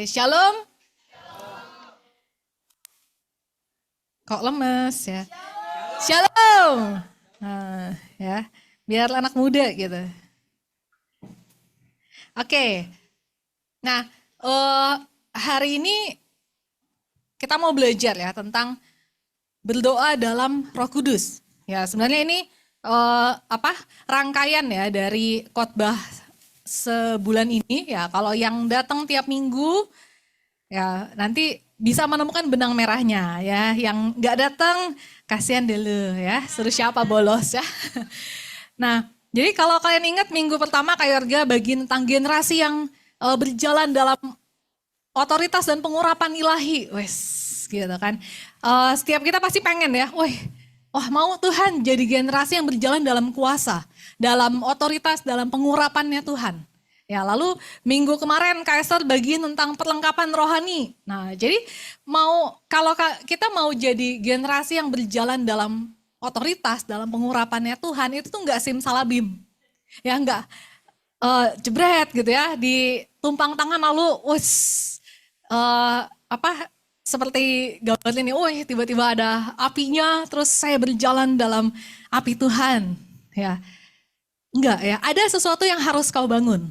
Shalom. Kok lemes ya? Shalom. Nah, ya, biar anak muda gitu. Oke. Nah, eh, hari ini kita mau belajar ya tentang berdoa dalam Roh Kudus. Ya, sebenarnya ini apa? Rangkaian ya dari khotbah sebulan ini ya. Kalau yang datang tiap minggu ya nanti bisa menemukan benang merahnya ya. Yang nggak datang kasihan dulu ya. Suruh siapa bolos ya. Nah, jadi kalau kalian ingat minggu pertama Kak Yorga bagi tentang generasi yang berjalan dalam otoritas dan pengurapan ilahi. Wes, gitu kan. Setiap kita pasti pengen ya, wah mau Tuhan jadi generasi yang berjalan dalam kuasa, dalam otoritas, dalam pengurapannya Tuhan. Ya, lalu minggu kemarin Kaiser bagiin tentang perlengkapan rohani. Nah, jadi kalau kita mau jadi generasi yang berjalan dalam otoritas, dalam pengurapannya Tuhan, itu tuh nggak simsalabim. Ya nggak jebret gitu ya, ditumpang tangan lalu, apa seperti gambar ini, tiba-tiba ada apinya, terus saya berjalan dalam api Tuhan. Ya, enggak ya, ada sesuatu yang harus kau bangun.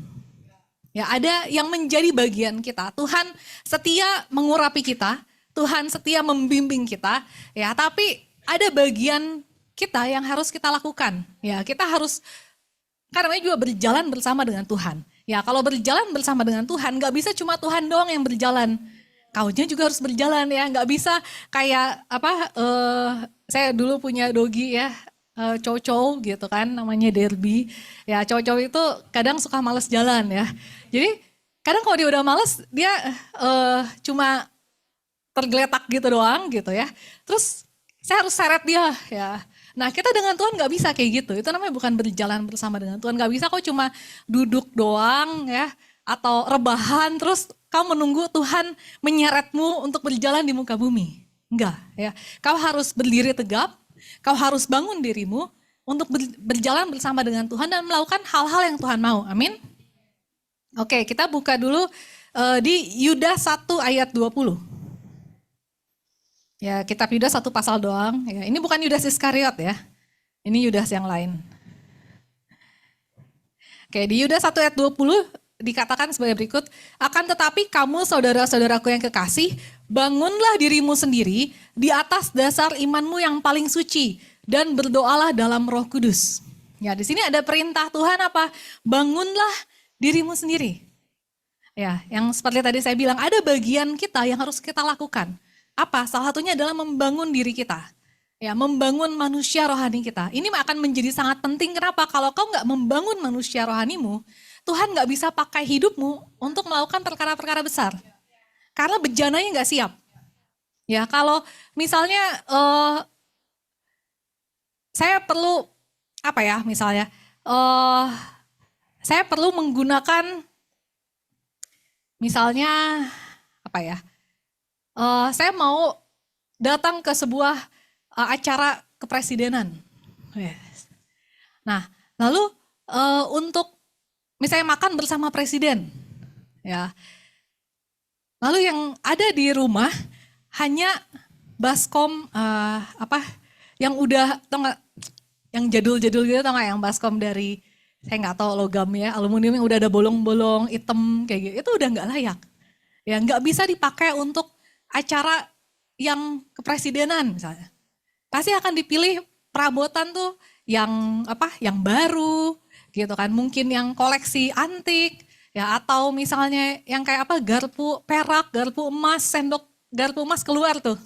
Ya, ada yang menjadi bagian kita. Tuhan setia mengurapi kita, Tuhan setia membimbing kita, ya, tapi ada bagian kita yang harus kita lakukan. Ya, kita harus karena juga berjalan bersama dengan Tuhan. Ya, kalau berjalan bersama dengan Tuhan, nggak bisa cuma Tuhan doang yang berjalan. Kaunya juga harus berjalan ya, nggak bisa kayak saya dulu punya dogi ya, cow gitu kan, namanya Derby. Ya, cow itu kadang suka males jalan ya. Jadi kadang kalau dia udah males, dia cuma tergeletak gitu doang gitu ya. Terus saya harus seret dia ya. Nah, kita dengan Tuhan nggak bisa kayak gitu. Itu namanya bukan berjalan bersama dengan Tuhan. Nggak bisa kok cuma duduk doang ya, atau rebahan terus kau menunggu Tuhan menyeretmu untuk berjalan di muka bumi. Enggak ya. Kau harus berdiri tegap, kau harus bangun dirimu untuk berjalan bersama dengan Tuhan dan melakukan hal-hal yang Tuhan mau. Amin. Oke, kita buka dulu di Yudas 1 ayat 20. Ya, kitab Yudas satu pasal doang. Ya, ini bukan Yudas Iskariot ya. Ini Yudas yang lain. Oke, di Yudas 1 ayat 20 dikatakan sebagai berikut. Akan tetapi kamu saudara-saudaraku yang kekasih, bangunlah dirimu sendiri di atas dasar imanmu yang paling suci dan berdoalah dalam Roh Kudus. Ya, di sini ada perintah Tuhan apa? Bangunlah dirimu sendiri. Ya, yang seperti tadi saya bilang, ada bagian kita yang harus kita lakukan. Apa? Salah satunya adalah membangun diri kita. Ya, membangun manusia rohani kita. Ini akan menjadi sangat penting. Kenapa? Kalau kau nggak membangun manusia rohanimu, Tuhan nggak bisa pakai hidupmu untuk melakukan perkara-perkara besar. Karena bejananya nggak siap. Ya, kalau misalnya saya perlu apa ya? Misalnya saya perlu menggunakan misalnya apa ya? Saya mau datang ke sebuah acara kepresidenan. Yes. Nah, lalu untuk misalnya makan bersama presiden, ya. Lalu yang ada di rumah hanya baskom yang udah tau nggak, yang jadul-jadul gitu, tau nggak, yang baskom dari saya nggak tahu logam ya, aluminium yang udah ada bolong-bolong hitam kayak gitu, itu udah nggak layak. Ya, nggak bisa dipakai untuk acara yang kepresidenan misalnya. Pasti akan dipilih perabotan tuh yang yang baru gitu kan, mungkin yang koleksi antik ya, atau misalnya yang kayak garpu perak, garpu emas, sendok garpu emas keluar tuh.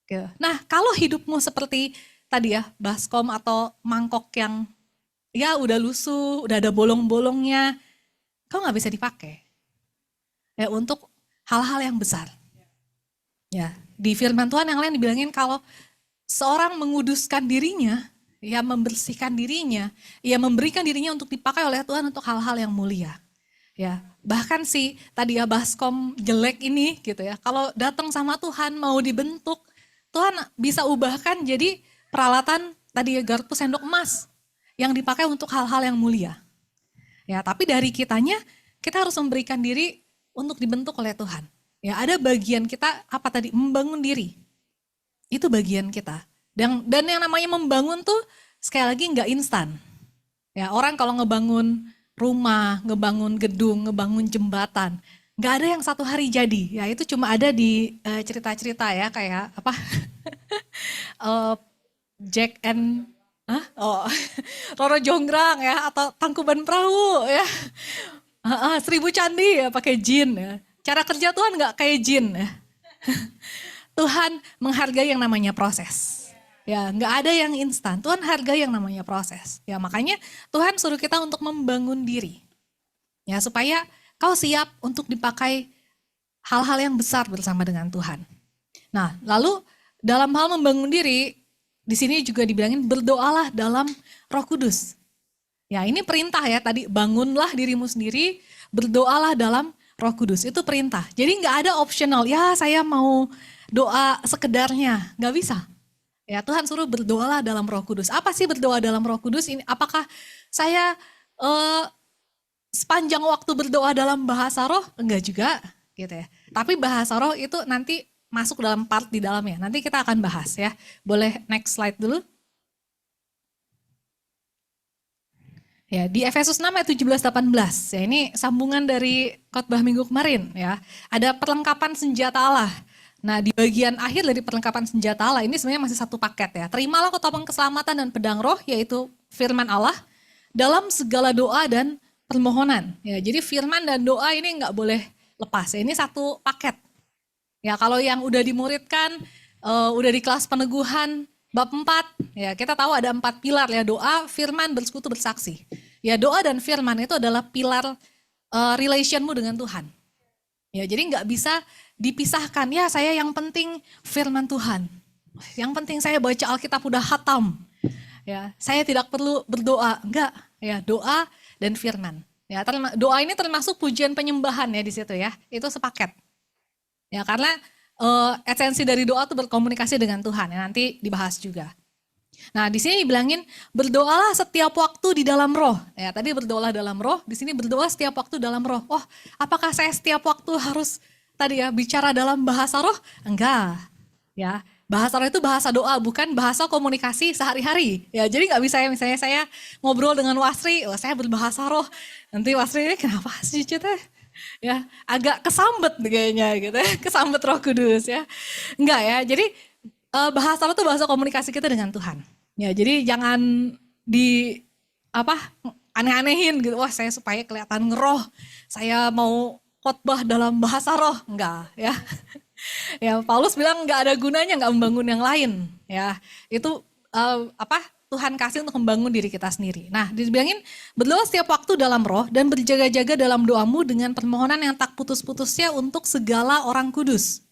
Gitu. Nah, kalau hidupmu seperti tadi ya, baskom atau mangkok yang ya udah lusuh, udah ada bolong-bolongnya, kau nggak bisa dipakai ya untuk hal-hal yang besar. Ya, di firman Tuhan yang lain dibilangin kalau seorang menguduskan dirinya, ya membersihkan dirinya, ya memberikan dirinya untuk dipakai oleh Tuhan untuk hal-hal yang mulia. Ya, bahkan si tadi ya baskom jelek ini gitu ya, kalau datang sama Tuhan mau dibentuk, Tuhan bisa ubahkan jadi peralatan tadi ya garpu sendok emas yang dipakai untuk hal-hal yang mulia. Ya, tapi dari kitanya kita harus memberikan diri untuk dibentuk oleh Tuhan. Ya, ada bagian kita apa tadi? Membangun diri. Itu bagian kita. Dan yang namanya membangun tuh sekali lagi nggak instan. Ya, orang kalau ngebangun rumah, ngebangun gedung, ngebangun jembatan, nggak ada yang satu hari jadi. Ya, itu cuma ada di cerita-cerita ya, kayak apa? Jack and Roro Jonggrang ya, atau Tangkuban Perahu ya. 1000 candi ya pakai jin ya. Cara kerja Tuhan nggak kayak jin ya. Tuhan menghargai yang namanya proses. Ya, nggak ada yang instan. Tuhan hargai yang namanya proses. Ya, makanya Tuhan suruh kita untuk membangun diri. Ya, supaya kau siap untuk dipakai hal-hal yang besar bersama dengan Tuhan. Nah, lalu dalam hal membangun diri, di sini juga dibilangin berdoalah dalam Roh Kudus. Ya, ini perintah ya, tadi bangunlah dirimu sendiri, berdoalah dalam Roh Kudus. Itu perintah. Jadi nggak ada optional, ya saya mau doa sekedarnya, nggak bisa. Ya, Tuhan suruh berdoalah dalam Roh Kudus. Apa sih berdoa dalam Roh Kudus? Ini apakah saya sepanjang waktu berdoa dalam bahasa roh? Enggak juga, gitu ya. Tapi bahasa roh itu nanti masuk dalam part di dalamnya. Nanti kita akan bahas ya. Boleh next slide dulu. Ya, di Efesus 6 ayat 17-18. Ya, ini sambungan dari khotbah minggu kemarin ya. Ada perlengkapan senjata Allah. Nah, di bagian akhir dari perlengkapan senjata Allah ini sebenarnya masih satu paket ya. Terimalah topeng keselamatan dan pedang roh, yaitu firman Allah dalam segala doa dan permohonan. Ya, jadi firman dan doa ini nggak boleh lepas. Ya, ini satu paket. Ya, kalau yang udah dimuridkan, udah di kelas peneguhan bab 4, ya kita tahu ada 4 pilar ya, doa, firman, bersekutu, bersaksi. Ya, doa dan firman itu adalah pilar relationmu dengan Tuhan. Ya, jadi nggak bisa dipisahkan. Ya, saya yang penting firman Tuhan. Yang penting saya baca Alkitab udah hatam. Ya, saya tidak perlu berdoa. Enggak, ya, doa dan firman. Ya, doa ini termasuk pujian penyembahan ya di situ ya. Itu sepaket. Ya, karena esensi dari doa itu berkomunikasi dengan Tuhan. Ya, nanti dibahas juga. Nah, di sini dibilangin berdoalah setiap waktu di dalam roh. Ya, tadi berdoalah dalam roh, di sini berdoa setiap waktu dalam roh. Oh, apakah saya setiap waktu harus tadi ya bicara dalam bahasa roh? Enggak. Ya, bahasa roh itu bahasa doa, bukan bahasa komunikasi sehari-hari. Ya, jadi nggak bisa ya misalnya saya ngobrol dengan Wasri, oh saya berbahasa roh. Nanti Wasri ini kenapa sih teh? Ya, agak kesambet kayaknya gitu ya, kesambet Roh Kudus ya. Enggak ya. Jadi bahasa roh itu bahasa komunikasi kita dengan Tuhan. Ya, jadi jangan di apa aneh-anehin gitu. Wah, saya supaya kelihatan ngeroh. Saya mau khotbah dalam bahasa roh, enggak ya. Ya, Paulus bilang nggak ada gunanya nggak membangun yang lain. Ya, itu Tuhan kasih untuk membangun diri kita sendiri. Nah, dibilangin berdoa setiap waktu dalam roh dan berjaga-jaga dalam doamu dengan permohonan yang tak putus-putusnya untuk segala orang kudus.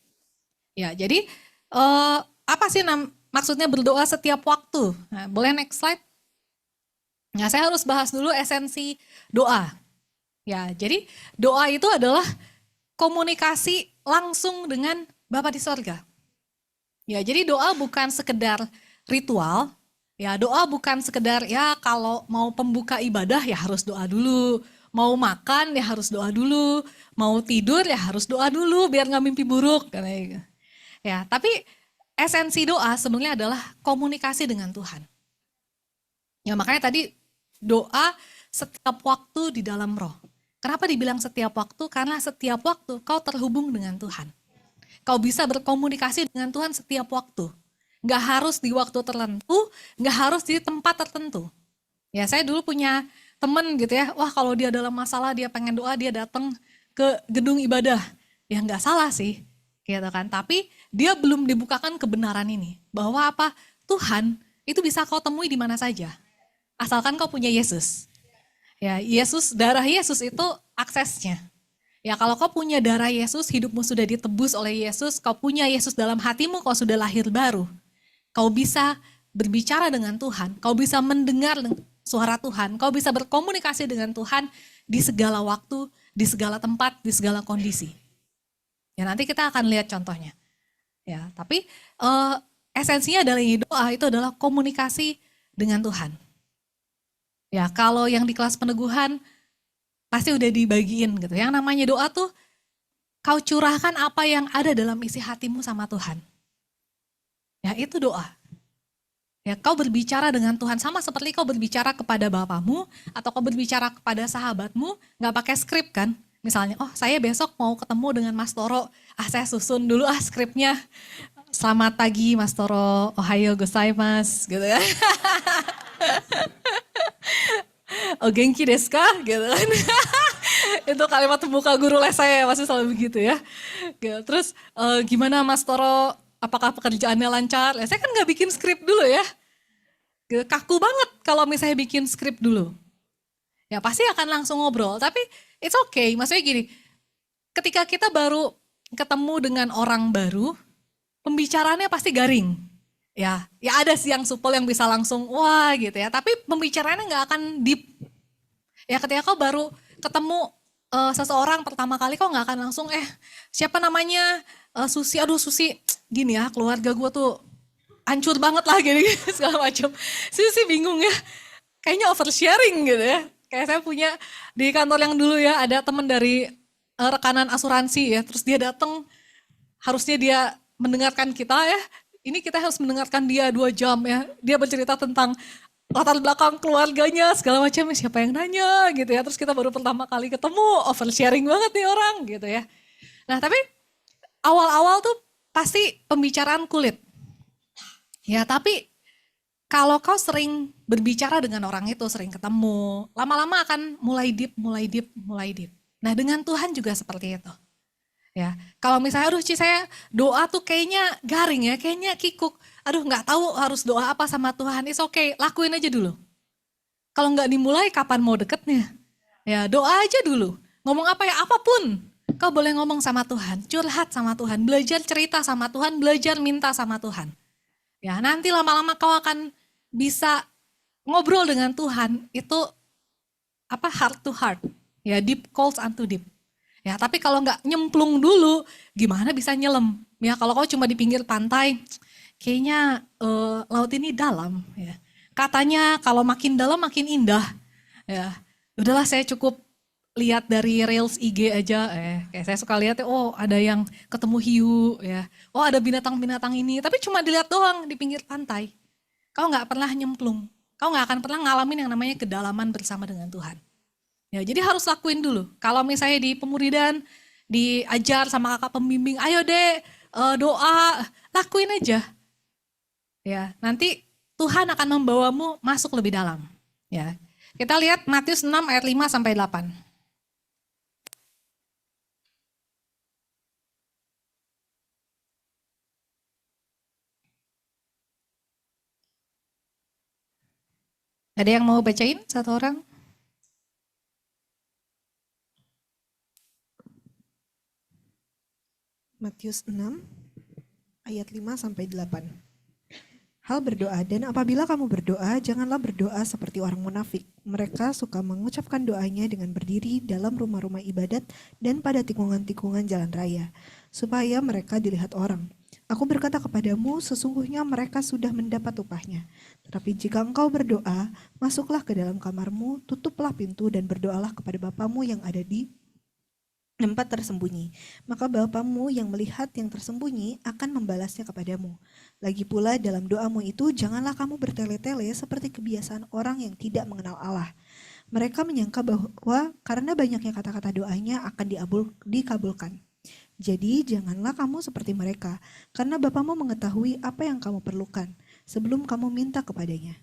Ya, jadi apa sih maksudnya berdoa setiap waktu? Nah, boleh next slide? Nah, saya harus bahas dulu esensi doa. Ya, jadi doa itu adalah komunikasi langsung dengan Bapa di sorga. Ya, jadi doa bukan sekedar ritual. Ya, doa bukan sekedar ya kalau mau pembuka ibadah ya harus doa dulu. Mau makan ya harus doa dulu. Mau tidur ya harus doa dulu biar nggak mimpi buruk. Ya, tapi esensi doa sebenarnya adalah komunikasi dengan Tuhan. Ya, makanya tadi doa setiap waktu di dalam roh. Kenapa dibilang setiap waktu? Karena setiap waktu kau terhubung dengan Tuhan. Kau bisa berkomunikasi dengan Tuhan setiap waktu. Nggak harus di waktu tertentu, nggak harus di tempat tertentu. Ya, saya dulu punya temen gitu ya, wah kalau dia dalam masalah, dia pengen doa, dia datang ke gedung ibadah. Ya nggak salah sih, gitu kan. Tapi dia belum dibukakan kebenaran ini. Bahwa apa? Tuhan itu bisa kau temui di mana saja. Asalkan kau punya Yesus. Ya, Yesus, darah Yesus itu aksesnya. Ya, kalau kau punya darah Yesus, hidupmu sudah ditebus oleh Yesus, kau punya Yesus dalam hatimu, kau sudah lahir baru. Kau bisa berbicara dengan Tuhan, kau bisa mendengar suara Tuhan, kau bisa berkomunikasi dengan Tuhan di segala waktu, di segala tempat, di segala kondisi. Ya, nanti kita akan lihat contohnya. Ya, tapi esensinya dari doa itu adalah komunikasi dengan Tuhan. Ya, kalau yang di kelas peneguhan pasti udah dibagiin gitu. Yang namanya doa tuh kau curahkan apa yang ada dalam isi hatimu sama Tuhan. Ya, itu doa. Ya, kau berbicara dengan Tuhan sama seperti kau berbicara kepada bapamu atau kau berbicara kepada sahabatmu, nggak pakai skrip kan? Misalnya, oh saya besok mau ketemu dengan Mas Toro, saya susun dulu skripnya. Selamat pagi Mas Toro, ohayo gozaimasu, gitu kan. Oh genki desu ka? Gitu kan. Itu kalimat pembuka guru les saya masih selalu begitu ya. Gitu. Terus gimana Mas Toro, apakah pekerjaannya lancar? Ya, saya kan nggak bikin skrip dulu ya. Gitu. Kaku banget kalau misalnya bikin skrip dulu. Ya pasti akan langsung ngobrol, tapi it's okay. Maksudnya gini, ketika kita baru ketemu dengan orang baru, pembicaraannya pasti garing. Ya ada sih yang supel yang bisa langsung wah gitu ya, tapi pembicaraannya nggak akan deep. Ya ketika kau baru ketemu seseorang pertama kali, kau nggak akan langsung siapa namanya Susi, aduh Susi gini ya, keluarga gue tuh hancur banget lah gini segala macam. Susi bingung ya, kayaknya oversharing gitu ya. Kayak saya punya di kantor yang dulu ya, ada teman dari rekanan asuransi ya, terus dia datang, harusnya dia mendengarkan kita ya, ini kita harus mendengarkan dia 2 jam ya, dia bercerita tentang latar belakang keluarganya segala macam, siapa yang nanya gitu ya, terus kita baru pertama kali ketemu, oversharing banget nih orang gitu ya. Nah tapi awal-awal tuh pasti pembicaraan kulit ya, tapi kalau kau sering berbicara dengan orang itu, sering ketemu, lama-lama akan mulai deep, mulai deep, mulai deep. Nah dengan Tuhan juga seperti itu. Ya, kalau misalnya aduh Ci saya doa tuh kayaknya garing ya, kayaknya kikuk. Aduh nggak tahu harus doa apa sama Tuhan. It's okay, lakuin aja dulu. Kalau nggak dimulai kapan mau deketnya? Ya doa aja dulu. Ngomong apa ya, apapun. Kau boleh ngomong sama Tuhan, curhat sama Tuhan, belajar cerita sama Tuhan, belajar minta sama Tuhan. Ya nanti lama-lama kau akan bisa ngobrol dengan Tuhan itu heart to heart. Ya deep calls unto deep. Ya, tapi kalau nggak nyemplung dulu, gimana bisa nyelam? Ya, kalau kau cuma di pinggir pantai, kayaknya laut ini dalam. Ya. Katanya kalau makin dalam makin indah. Ya, udahlah saya cukup lihat dari reels IG aja. Kayak saya suka lihat, oh ada yang ketemu hiu, ya. Oh ada binatang-binatang ini. Tapi cuma dilihat doang di pinggir pantai. Kau nggak pernah nyemplung. Kau nggak akan pernah ngalamin yang namanya kedalaman bersama dengan Tuhan. Ya, jadi harus lakuin dulu. Kalau misalnya di pemuridan diajar sama kakak pembimbing, ayo deh doa, lakuin aja. Ya, nanti Tuhan akan membawamu masuk lebih dalam. Ya. Kita lihat Matius 6 ayat 5 sampai 8. Ada yang mau bacain satu orang? Matius 6 ayat 5 sampai 8. Hal berdoa, dan apabila kamu berdoa, janganlah berdoa seperti orang munafik. Mereka suka mengucapkan doanya dengan berdiri dalam rumah-rumah ibadat dan pada tikungan-tikungan jalan raya, supaya mereka dilihat orang. Aku berkata kepadamu, sesungguhnya mereka sudah mendapat upahnya. Tetapi jika engkau berdoa, masuklah ke dalam kamarmu, tutuplah pintu dan berdoalah kepada Bapamu yang ada di tempat tersembunyi, maka Bapamu yang melihat yang tersembunyi akan membalasnya kepadamu. Lagi pula dalam doamu itu janganlah kamu bertele-tele seperti kebiasaan orang yang tidak mengenal Allah. Mereka menyangka bahwa karena banyaknya kata-kata doanya akan dikabulkan. Jadi janganlah kamu seperti mereka, karena Bapamu mengetahui apa yang kamu perlukan sebelum kamu minta kepadanya.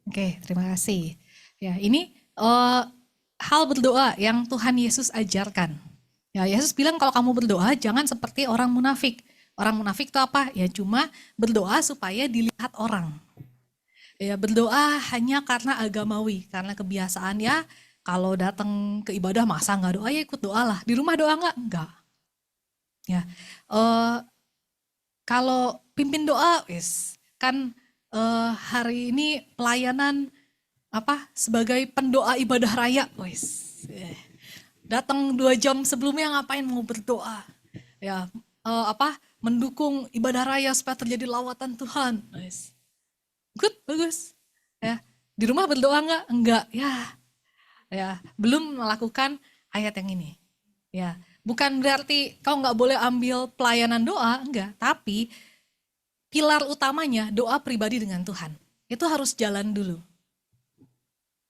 Oke, terima kasih. Ya, ini hal berdoa yang Tuhan Yesus ajarkan. Ya, Yesus bilang kalau kamu berdoa jangan seperti orang munafik. Orang munafik itu apa? Ya cuma berdoa supaya dilihat orang. Ya berdoa hanya karena agamawi, karena kebiasaan ya. Kalau datang ke ibadah masa nggak doa ya ikut doa lah. Di rumah doa nggak? Enggak. Ya, kalau pimpin doa, kan hari ini pelayanan sebagai pendoa ibadah raya, datang 2 jam sebelumnya ngapain mau berdoa, ya mendukung ibadah raya supaya terjadi lawatan Tuhan, good, bagus, ya di rumah berdoa enggak, ya belum melakukan ayat yang ini, ya Bukan berarti kau nggak boleh ambil pelayanan doa, enggak. Tapi pilar utamanya doa pribadi dengan Tuhan. Itu harus jalan dulu.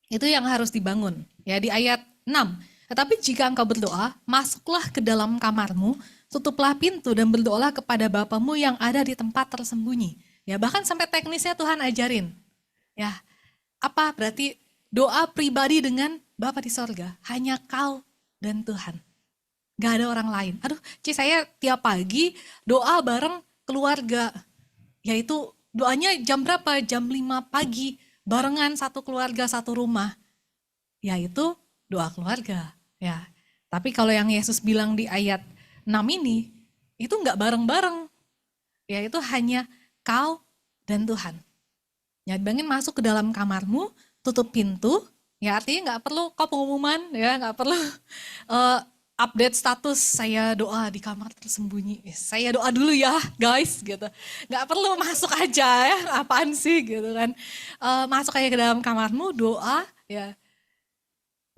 Itu yang harus dibangun. Ya di ayat 6. Tetapi jika engkau berdoa, masuklah ke dalam kamarmu, tutuplah pintu dan berdoalah kepada Bapamu yang ada di tempat tersembunyi. Ya bahkan sampai teknisnya Tuhan ajarin. Ya, apa berarti doa pribadi dengan Bapa di sorga? Hanya kau dan Tuhan. Gak ada orang lain. Aduh, saya tiap pagi doa bareng keluarga. Yaitu doanya jam berapa? Jam 5 pagi. Barengan satu keluarga, satu rumah. Yaitu doa keluarga. Ya. Tapi kalau yang Yesus bilang di ayat 6 ini, itu nggak bareng-bareng. Ya, itu hanya kau dan Tuhan. Ya, bayangin masuk ke dalam kamarmu, tutup pintu, ya artinya nggak perlu kau pengumuman, ya nggak perlu update status saya doa di kamar tersembunyi. Saya doa dulu ya guys gitu. Nggak perlu masuk aja ya, apaan sih gitu kan. Masuk aja ke dalam kamarmu, doa ya.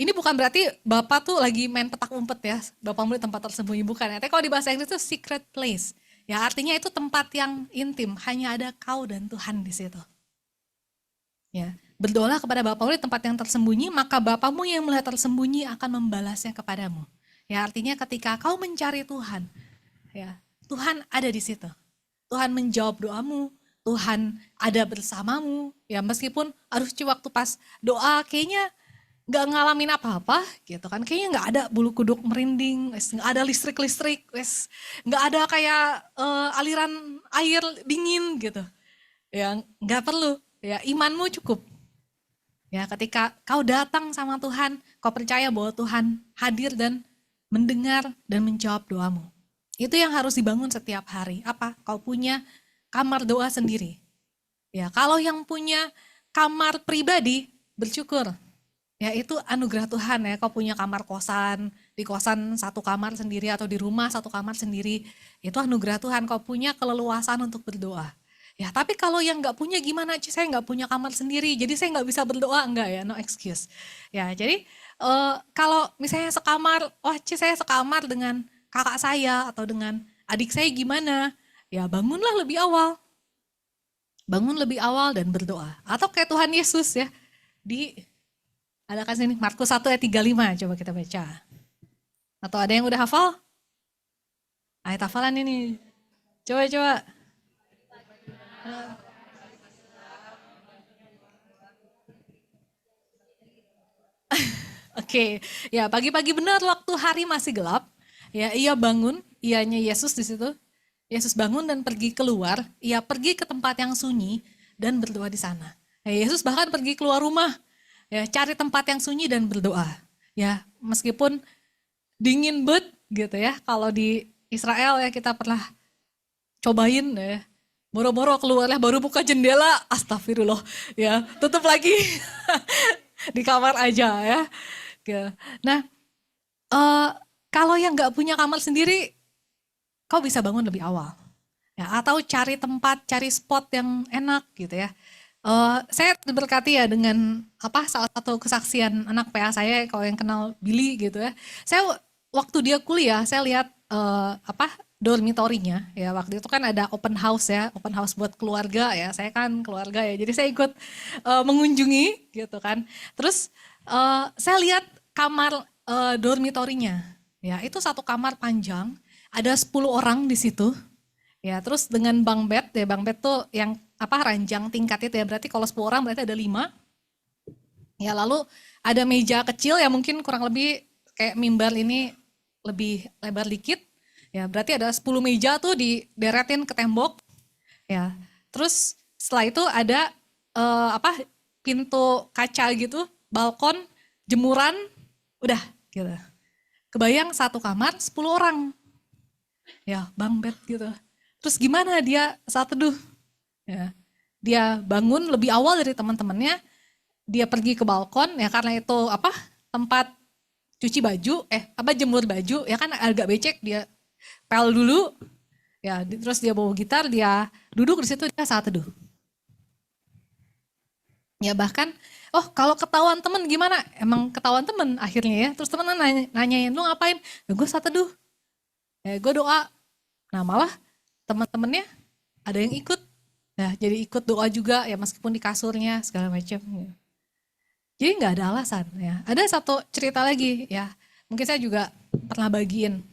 Ini bukan berarti Bapak tuh lagi main petak umpet ya, Bapakmu di tempat tersembunyi, bukan ya. Tapi kalau di bahasa Inggris itu secret place. Ya artinya itu tempat yang intim, hanya ada kau dan Tuhan di situ. Ya, berdoalah kepada Bapamu di tempat yang tersembunyi, maka Bapamu yang melihat tersembunyi akan membalasnya kepadamu. Ya, artinya ketika kau mencari Tuhan, ya, Tuhan ada di situ. Tuhan menjawab doamu, Tuhan ada bersamamu. Ya, meskipun aduh waktu pas doa kayaknya nggak ngalamin apa-apa gitu kan, kayaknya nggak ada bulu kuduk merinding, nggak ada listrik-listrik, nggak ada kayak aliran air dingin gitu. Ya, nggak perlu. Ya, imanmu cukup. Ya, ketika kau datang sama Tuhan, kau percaya bahwa Tuhan hadir dan mendengar dan menjawab doamu. Itu yang harus dibangun setiap hari. Apa? Kau punya kamar doa sendiri. Ya, kalau yang punya kamar pribadi, bersyukur. Ya, itu anugerah Tuhan ya. Kau punya kamar kosan, di kosan satu kamar sendiri atau di rumah satu kamar sendiri. Itu anugerah Tuhan. Kau punya keleluasan untuk berdoa. Ya, tapi kalau yang nggak punya gimana? Saya nggak punya kamar sendiri, jadi saya nggak bisa berdoa, enggak ya, no excuse. Ya, jadi kalau misalnya sekamar, saya sekamar dengan kakak saya atau dengan adik saya gimana? Ya, bangunlah lebih awal. Bangun lebih awal dan berdoa. Atau kayak Tuhan Yesus ya, ada kan sini Markus 1 ayat 35, coba kita baca. Atau ada yang udah hafal? Ayat hafalan ini. Coba. Oke, ya pagi-pagi benar waktu hari masih gelap, ya ia bangun, ianya Yesus di situ. Yesus bangun dan pergi keluar, ia pergi ke tempat yang sunyi dan berdoa di sana. Ya, Yesus bahkan pergi keluar rumah, ya cari tempat yang sunyi dan berdoa. Ya, meskipun dingin banget gitu ya, kalau di Israel ya kita pernah cobain ya. Boro-boro keluarlah baru buka jendela, astagfirullah ya, tutup lagi. Di kamar aja ya. Nah, eh, kalau yang nggak punya kamar sendiri, kau bisa bangun lebih awal. Ya, atau cari tempat, cari spot yang enak gitu ya. Saya berkati ya dengan salah satu kesaksian anak PA saya, kalau yang kenal Billy gitu ya. Saya waktu dia kuliah, saya lihat dormitorinya ya, waktu itu kan ada open house ya, open house buat keluarga ya. Saya kan keluarga ya, jadi saya ikut mengunjungi gitu kan. Terus saya lihat kamar dormitorinya ya, itu satu kamar panjang, ada 10 orang di situ. Ya, terus dengan bunk bed, ya bunk bed tuh yang ranjang tingkat itu ya, berarti kalau 10 orang berarti ada 5. Ya, lalu ada meja kecil ya, mungkin kurang lebih kayak mimbar ini lebih lebar dikit. Ya, berarti ada 10 meja tuh dideretin ke tembok. Ya. Terus setelah itu ada pintu kaca gitu, balkon, jemuran, udah gitu. Kebayang satu kamar 10 orang. Ya, bunk bed gitu. Terus gimana dia saat teduh? Ya, dia bangun lebih awal dari teman-temannya, dia pergi ke balkon ya, karena itu tempat cuci baju, jemur baju ya kan agak becek, dia pel dulu ya, terus dia bawa gitar, dia duduk di situ, dia saat teduh. Ya bahkan, kalau ketahuan temen gimana? Emang ketahuan temen akhirnya ya, terus temen nanyain, lu ngapain? Ya gue saat teduh. Ya, gue doa, nah malah teman-temannya ada yang ikut, ya jadi ikut doa juga ya meskipun di kasurnya segala macam. Ya. Jadi nggak ada alasan ya. Ada satu cerita lagi ya, mungkin saya juga pernah bagiin.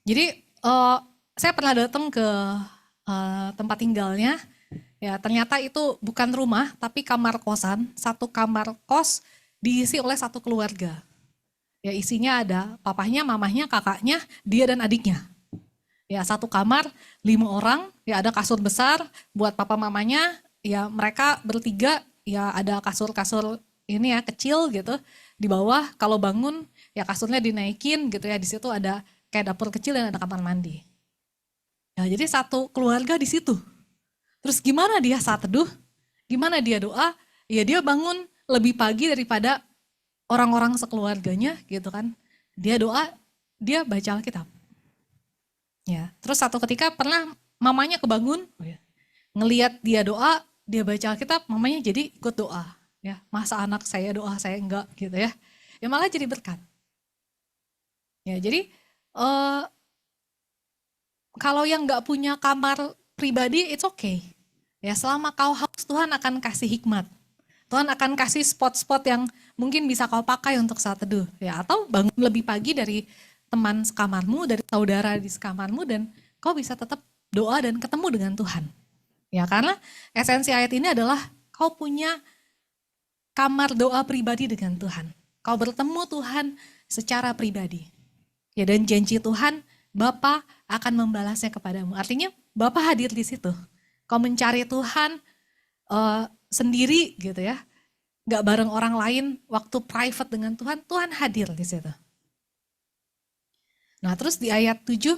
Jadi saya pernah datang ke tempat tinggalnya, ya ternyata itu bukan rumah tapi kamar kosan, satu kamar kos diisi oleh satu keluarga. Ya isinya ada papahnya, mamahnya, kakaknya, dia dan adiknya. Ya satu kamar 5 orang, ya ada kasur besar buat papa mamanya, ya mereka bertiga, ya ada kasur-kasur ini ya kecil gitu di bawah. Kalau bangun ya kasurnya dinaikin gitu ya, di situ ada kayak dapur kecil dan ada kamar mandi. Ya jadi satu keluarga di situ. Terus gimana dia saat teduh? Gimana dia doa? Ya dia bangun lebih pagi daripada orang-orang sekeluarganya gitu kan. Dia doa, dia baca Alkitab. Ya, terus satu ketika pernah mamanya kebangun, ngelihat dia doa, dia baca Alkitab, mamanya jadi ikut doa. Ya, masa anak saya doa, saya enggak gitu ya. Ya malah jadi berkat. Ya, jadi kalau yang enggak punya kamar pribadi, it's okay. Ya, selama kau haus, Tuhan akan kasih hikmat. Tuhan akan kasih spot-spot yang mungkin bisa kau pakai untuk saat teduh. Ya, atau bangun lebih pagi dari teman sekamarmu, dari saudara di sekamarmu, dan kau bisa tetap doa dan ketemu dengan Tuhan. Ya, karena esensi ayat ini adalah kau punya kamar doa pribadi dengan Tuhan. Kau bertemu Tuhan secara pribadi. Ya, dan janji Tuhan, Bapa akan membalasnya kepadamu. Artinya Bapa hadir di situ. Kau mencari Tuhan sendiri gitu ya. Gak bareng orang lain, waktu private dengan Tuhan, Tuhan hadir di situ. Nah terus di ayat 7,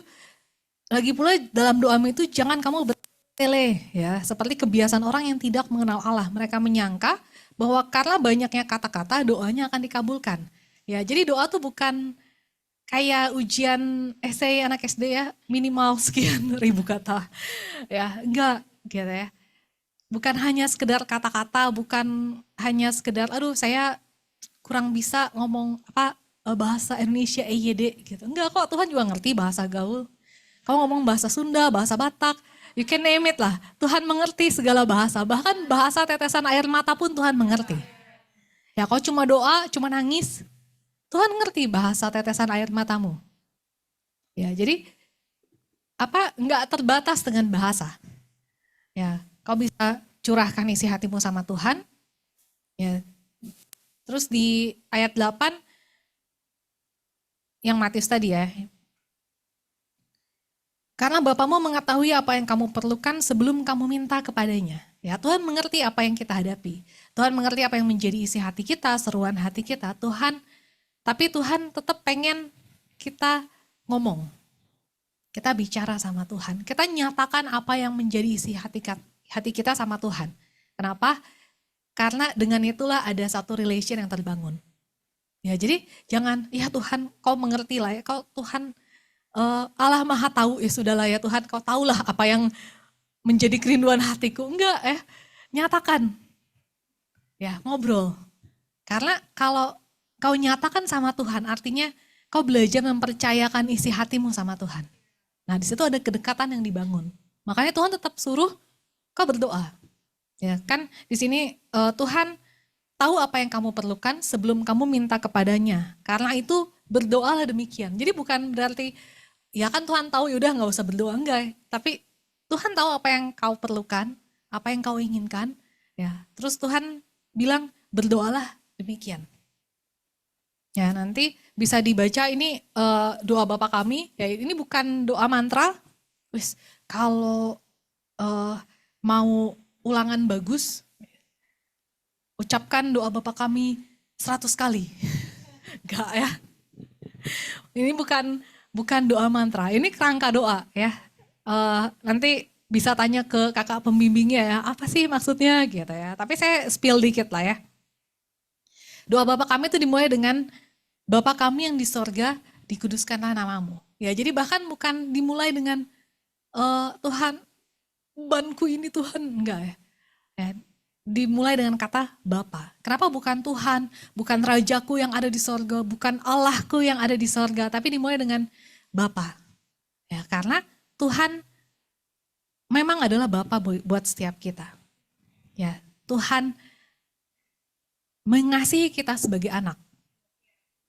lagi pula dalam doamu itu jangan kamu bertele ya, seperti kebiasaan orang yang tidak mengenal Allah. Mereka menyangka bahwa karena banyaknya kata-kata doanya akan dikabulkan. Ya, jadi doa tuh bukan kayak ujian esai anak SD ya, minimal sekian ribu kata. Ya, enggak gitu ya. Bukan hanya sekedar kata-kata, bukan hanya sekedar aduh saya kurang bisa ngomong bahasa Indonesia EYD gitu. Enggak kok, Tuhan juga ngerti bahasa gaul. Kamu ngomong bahasa Sunda, bahasa Batak, you can name it lah. Tuhan mengerti segala bahasa, bahkan bahasa tetesan air mata pun Tuhan mengerti. Ya kau cuma doa, cuma nangis, Tuhan ngerti bahasa tetesan air matamu. Ya jadi enggak terbatas dengan bahasa. Ya kau bisa curahkan isi hatimu sama Tuhan. Ya. Terus di ayat 8 yang Matius tadi ya. Karena Bapamu mengetahui apa yang kamu perlukan sebelum kamu minta kepadanya. Ya, Tuhan mengerti apa yang kita hadapi. Tuhan mengerti apa yang menjadi isi hati kita, seruan hati kita. Tapi Tuhan tetap pengen kita ngomong. Kita bicara sama Tuhan. Kita nyatakan apa yang menjadi isi hati kita sama Tuhan. Kenapa? Karena dengan itulah ada satu relation yang terbangun. Ya jadi jangan, ya Tuhan kau mengerti lah ya, kau Tuhan Allah maha tahu ya sudahlah ya Tuhan kau tahulah apa yang menjadi kerinduan hatiku. Enggak nyatakan. Ya ngobrol. Karena kalau kau nyatakan sama Tuhan artinya kau belajar mempercayakan isi hatimu sama Tuhan. Nah di situ ada kedekatan yang dibangun. Makanya Tuhan tetap suruh kau berdoa. Ya kan di sini Tuhan tahu apa yang kamu perlukan sebelum kamu minta kepadanya. Karena itu berdoalah demikian. Jadi bukan berarti ya kan Tuhan tahu yaudah gak usah berdoa, enggak. Tapi Tuhan tahu apa yang kau perlukan, apa yang kau inginkan. Ya, terus Tuhan bilang berdoalah demikian. Ya nanti bisa dibaca ini doa Bapa kami. Ya ini bukan doa mantra. Kalau mau ulangan bagus, ucapkan doa Bapa kami 100 kali. Enggak ya. Ini bukan doa mantra, ini kerangka doa ya. Nanti bisa tanya ke kakak pembimbingnya ya, apa sih maksudnya gitu ya. Tapi saya spill dikit lah ya. Doa Bapa kami itu dimulai dengan Bapa kami yang di sorga, dikuduskanlah namamu. Ya jadi bahkan bukan dimulai dengan Tuhan, bebanku ini Tuhan, enggak ya. Dimulai dengan kata Bapa. Kenapa bukan Tuhan, bukan Rajaku yang ada di sorga, bukan Allahku yang ada di sorga, tapi dimulai dengan Bapa. Ya, karena Tuhan memang adalah Bapa buat setiap kita. Ya, Tuhan mengasihi kita sebagai anak.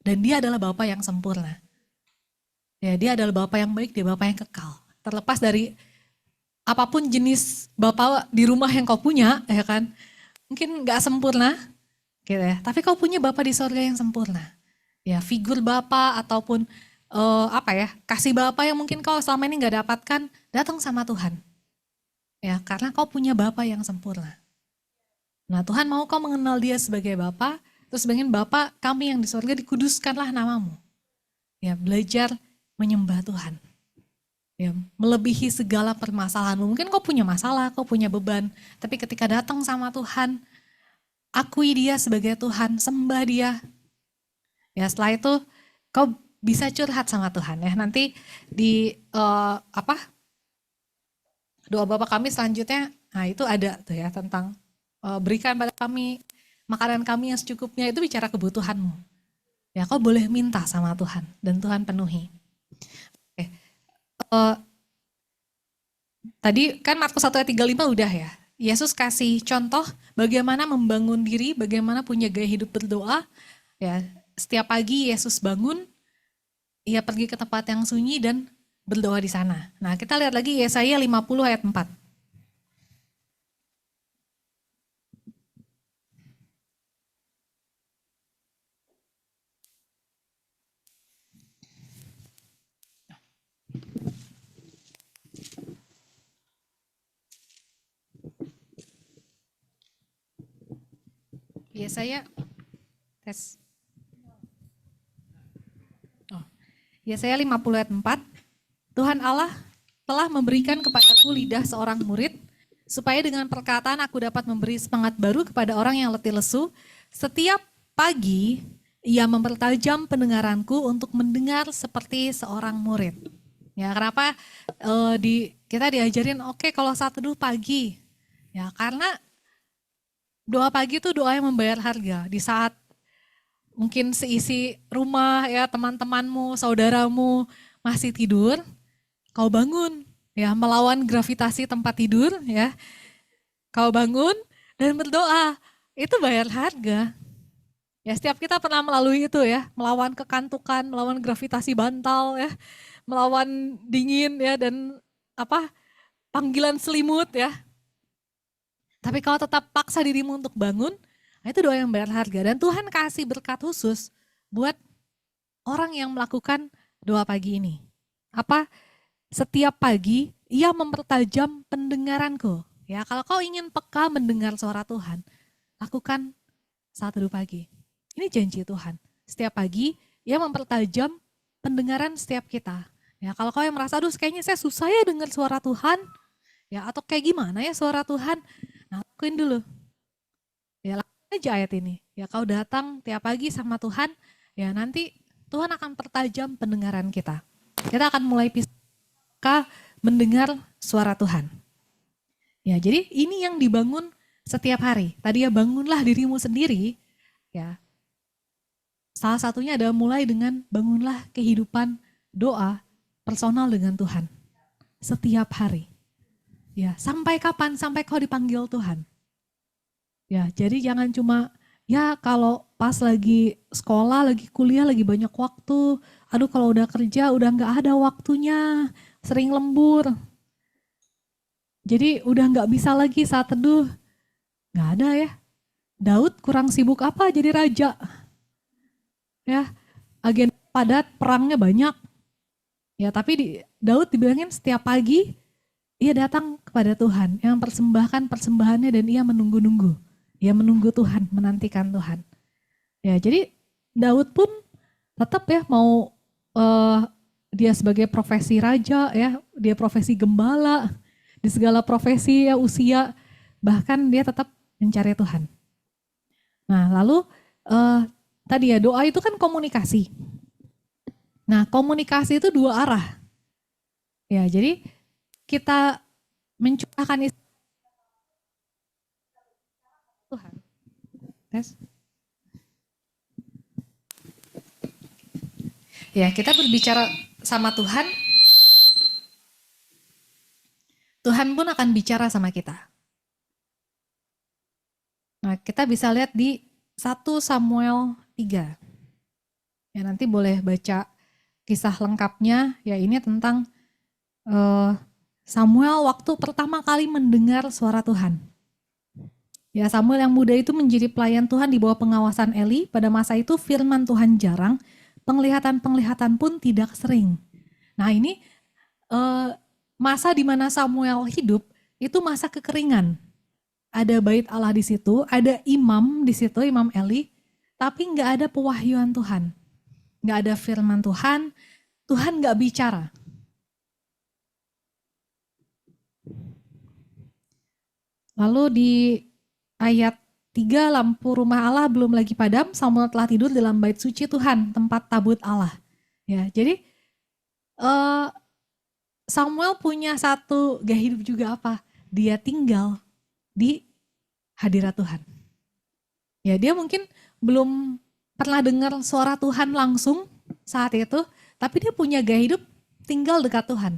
Dan dia adalah Bapa yang sempurna. Ya, dia adalah Bapa yang baik, dia Bapa yang kekal. Terlepas dari apapun jenis Bapa di rumah yang kau punya, ya kan? Mungkin nggak sempurna, gitu ya. Tapi kau punya Bapa di sorga yang sempurna. Ya, figur Bapa ataupun kasih Bapa yang mungkin kau selama ini nggak dapatkan, datang sama Tuhan. Ya, karena kau punya Bapa yang sempurna. Nah, Tuhan mau kau mengenal dia sebagai Bapa, terus pengen Bapa kami yang di sorga dikuduskanlah namamu. Ya, belajar menyembah Tuhan. Ya, melebihi segala permasalahanmu. Mungkin kau punya masalah, kau punya beban, tapi ketika datang sama Tuhan, akui dia sebagai Tuhan, sembah dia. Ya, setelah itu kau bisa curhat sama Tuhan ya. Nanti di doa Bapa kami selanjutnya, nah itu ada tuh ya tentang berikan pada kami makanan kami yang secukupnya, itu bicara kebutuhanmu. Ya, kau boleh minta sama Tuhan dan Tuhan penuhi. Oke. Tadi kan Markus 1 ayat 35 udah ya. Yesus kasih contoh bagaimana membangun diri, bagaimana punya gaya hidup berdoa. Ya, setiap pagi Yesus bangun, ia pergi ke tempat yang sunyi dan berdoa di sana. Nah, kita lihat lagi Yesaya 50 ayat 4. Yesaya tes. Yesaya 50 ayat 4. Tuhan Allah telah memberikan kepadaku lidah seorang murid, supaya dengan perkataan aku dapat memberi semangat baru kepada orang yang letih lesu. Setiap pagi ia mempertajam pendengaranku untuk mendengar seperti seorang murid. Ya, kenapa kita diajarin oke, kalau saat teduh pagi. Ya, karena doa pagi itu doa yang membayar harga. Di saat mungkin seisi rumah ya, teman-temanmu, saudaramu masih tidur, kau bangun ya, melawan gravitasi tempat tidur ya. Kau bangun dan berdoa. Itu bayar harga. Ya, setiap kita pernah melalui itu ya, melawan kekantukan, melawan gravitasi bantal ya, melawan dingin ya, dan panggilan selimut ya. Tapi kalau tetap paksa dirimu untuk bangun, nah itu doa yang bayar harga. Dan Tuhan kasih berkat khusus buat orang yang melakukan doa pagi ini. Setiap pagi ia mempertajam pendengaranku. Ya, kalau kau ingin peka mendengar suara Tuhan, lakukan saat teduh pagi. Ini janji Tuhan. Setiap pagi ia mempertajam pendengaran setiap kita. Ya, kalau kau yang merasa, aduh kayaknya saya susah ya dengar suara Tuhan, ya, atau kayak gimana ya suara Tuhan, nah lakuin dulu. Ya, lakuin aja ayat ini. Ya, kau datang tiap pagi sama Tuhan, ya nanti Tuhan akan pertajam pendengaran kita. Kita akan mulai bisa mendengar suara Tuhan. Ya, jadi ini yang dibangun setiap hari. Tadi ya, bangunlah dirimu sendiri. Ya, salah satunya adalah mulai dengan bangunlah kehidupan doa personal dengan Tuhan. Setiap hari. Ya, sampai kapan? Sampai kau dipanggil Tuhan. Ya, jadi jangan cuma ya kalau pas lagi sekolah, lagi kuliah, lagi banyak waktu. Aduh, kalau udah kerja udah nggak ada waktunya, sering lembur. Jadi udah nggak bisa lagi saat teduh. Nggak ada ya. Daud kurang sibuk apa jadi raja? Ya, agenda padat, perangnya banyak. Ya, tapi Daud dibilangin setiap pagi ia datang kepada Tuhan, yang mempersembahkan persembahannya dan ia menunggu-nunggu. Ia menunggu Tuhan, menantikan Tuhan. Ya, jadi Daud pun tetap ya mau dia sebagai profesi raja ya, dia profesi gembala, di segala profesi ya, usia, bahkan dia tetap mencari Tuhan. Nah, lalu tadi ya, doa itu kan komunikasi. Nah, komunikasi itu dua arah. Ya, jadi kita mencurahkan Tuhan. Tes. Ya, kita berbicara sama Tuhan Tuhan pun akan bicara sama kita. Nah, kita bisa lihat di 1 Samuel 3. Ya, nanti boleh baca kisah lengkapnya. Ya, ini tentang Samuel waktu pertama kali mendengar suara Tuhan. Ya, Samuel yang muda itu menjadi pelayan Tuhan di bawah pengawasan Eli. Pada masa itu firman Tuhan jarang, penglihatan-penglihatan pun tidak sering. Nah, ini masa di mana Samuel hidup itu masa kekeringan. Ada bait Allah di situ, ada imam di situ, Imam Eli, tapi nggak ada pewahyuan Tuhan. Nggak ada firman Tuhan, Tuhan nggak bicara. Lalu di ayat 3, lampu rumah Allah belum lagi padam, Samuel telah tidur dalam bait suci Tuhan, tempat tabut Allah. Ya, jadi Samuel punya satu gaya hidup juga apa? Dia tinggal di hadirat Tuhan. Ya, dia mungkin belum pernah dengar suara Tuhan langsung saat itu, tapi dia punya gaya hidup tinggal dekat Tuhan.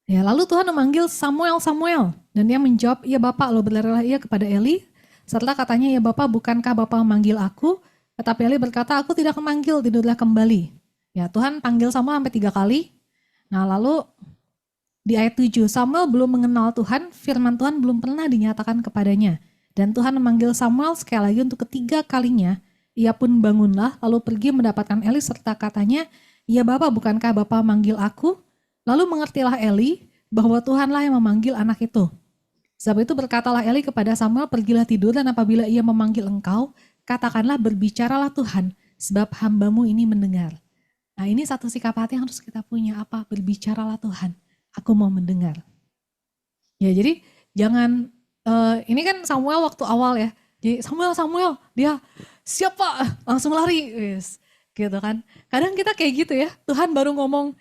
Ya, lalu Tuhan memanggil Samuel, Samuel, dan dia menjawab, "Iya Bapak," lalu berlarilah ia kepada Eli, serta katanya, "Ya Bapak, bukankah Bapak memanggil aku?" Tetapi Eli berkata, "Aku tidak memanggil, tidurlah kembali." Ya, Tuhan panggil Samuel sampai 3 kali. Nah, lalu di ayat 7, Samuel belum mengenal Tuhan, firman Tuhan belum pernah dinyatakan kepadanya. Dan Tuhan memanggil Samuel sekali lagi untuk ketiga kalinya. Ia pun bangunlah, lalu pergi mendapatkan Eli serta katanya, "Ya Bapak, bukankah Bapak memanggil aku?" Lalu mengertilah Eli bahwa Tuhanlah yang memanggil anak itu. Sebab itu berkatalah Eli kepada Samuel, "Pergilah tidur, dan apabila ia memanggil engkau, katakanlah, berbicaralah Tuhan, sebab hambamu ini mendengar." Nah, ini satu sikap hati yang harus kita punya, apa? Berbicaralah Tuhan, aku mau mendengar. Ya, jadi jangan, ini kan Samuel waktu awal ya, jadi Samuel, dia siapa? Langsung lari, yes, gitu kan. Kadang kita kayak gitu ya, Tuhan baru ngomong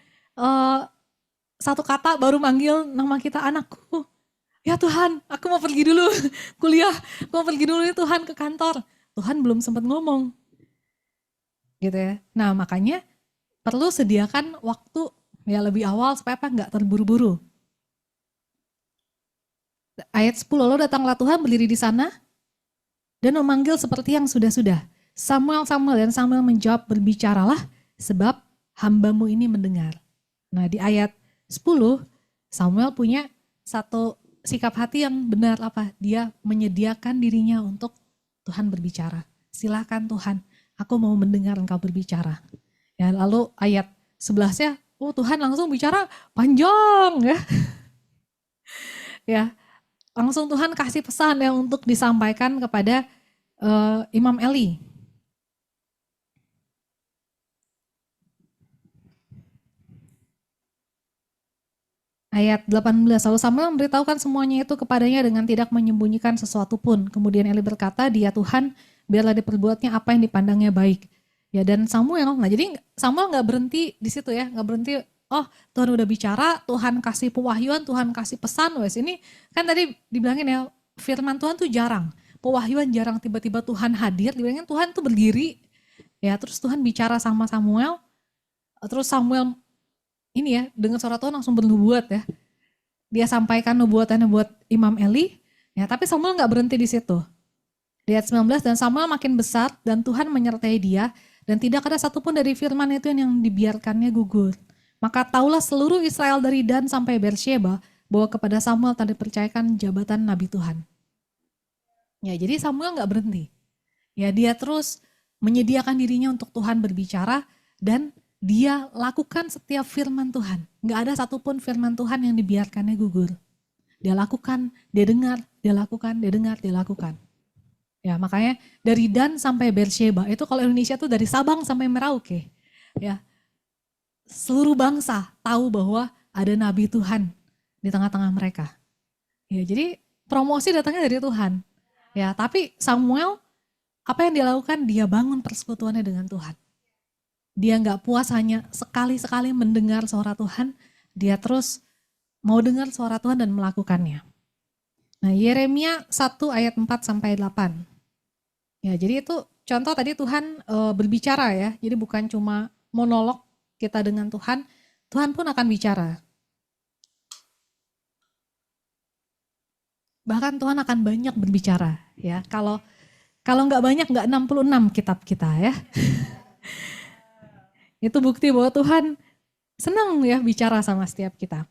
satu kata, baru manggil nama kita, "Anakku." "Ya Tuhan, aku mau pergi dulu kuliah, aku mau pergi dulu ya Tuhan ke kantor." Tuhan belum sempat ngomong, gitu ya. Nah, makanya perlu sediakan waktu ya lebih awal supaya apa? Nggak terburu-buru. Ayat 10, lalu datanglah Tuhan berdiri di sana dan memanggil seperti yang sudah-sudah. "Samuel, Samuel," dan Samuel menjawab, "Berbicaralah, sebab hambamu ini mendengar." Nah, di ayat 10, Samuel punya satu sikap hati yang benar, apa? Dia menyediakan dirinya untuk Tuhan berbicara. "Silakan Tuhan, aku mau mendengar engkau berbicara." Ya, lalu ayat 11-nya, Tuhan langsung bicara panjang ya. Ya, langsung Tuhan kasih pesan ya untuk disampaikan kepada Imam Eli. Ayat 18, lalu Samuel memberitahukan semuanya itu kepadanya dengan tidak menyembunyikan sesuatu pun. Kemudian Eli berkata, "Dia Tuhan, biarlah diperbuatnya apa yang dipandangnya baik." Ya, dan Samuel, nah jadi Samuel nggak berhenti di situ ya, nggak berhenti, oh Tuhan udah bicara, Tuhan kasih pewahyuan, Tuhan kasih pesan, wes ini kan tadi dibilangin ya, firman Tuhan tuh jarang, pewahyuan jarang, tiba-tiba Tuhan hadir, dibilangin Tuhan tuh berdiri, ya terus Tuhan bicara sama Samuel, terus Samuel ini ya, dengan suara Tuhan langsung bernubuat ya. Dia sampaikan nubuatannya buat Imam Eli, ya tapi Samuel nggak berhenti di situ. Di ayat 19, dan Samuel makin besar dan Tuhan menyertai dia, dan tidak ada satupun dari firman itu yang dibiarkannya gugur. Maka taulah seluruh Israel dari Dan sampai Beersheba bahwa kepada Samuel telah dipercayakan jabatan Nabi Tuhan. Ya, jadi Samuel nggak berhenti. Ya, dia terus menyediakan dirinya untuk Tuhan berbicara dan dia lakukan setiap firman Tuhan. Nggak ada satupun firman Tuhan yang dibiarkannya gugur. Dia lakukan, dia dengar, dia lakukan, dia dengar, dia lakukan. Ya, makanya dari Dan sampai Beersheba, itu kalau Indonesia tuh dari Sabang sampai Merauke. Ya, seluruh bangsa tahu bahwa ada Nabi Tuhan di tengah-tengah mereka. Ya, jadi promosi datangnya dari Tuhan. Ya, tapi Samuel, apa yang dia lakukan? Dia bangun persekutuannya dengan Tuhan. Dia nggak puas hanya sekali-sekali mendengar suara Tuhan, dia terus mau dengar suara Tuhan dan melakukannya. Nah, Yeremia 1 ayat 4 sampai 8. Ya, jadi itu contoh tadi Tuhan berbicara ya. Jadi bukan cuma monolog kita dengan Tuhan, Tuhan pun akan bicara. Bahkan Tuhan akan banyak berbicara ya. Kalau nggak banyak, nggak 66 kitab kita ya. Itu bukti bahwa Tuhan senang ya bicara sama setiap kita.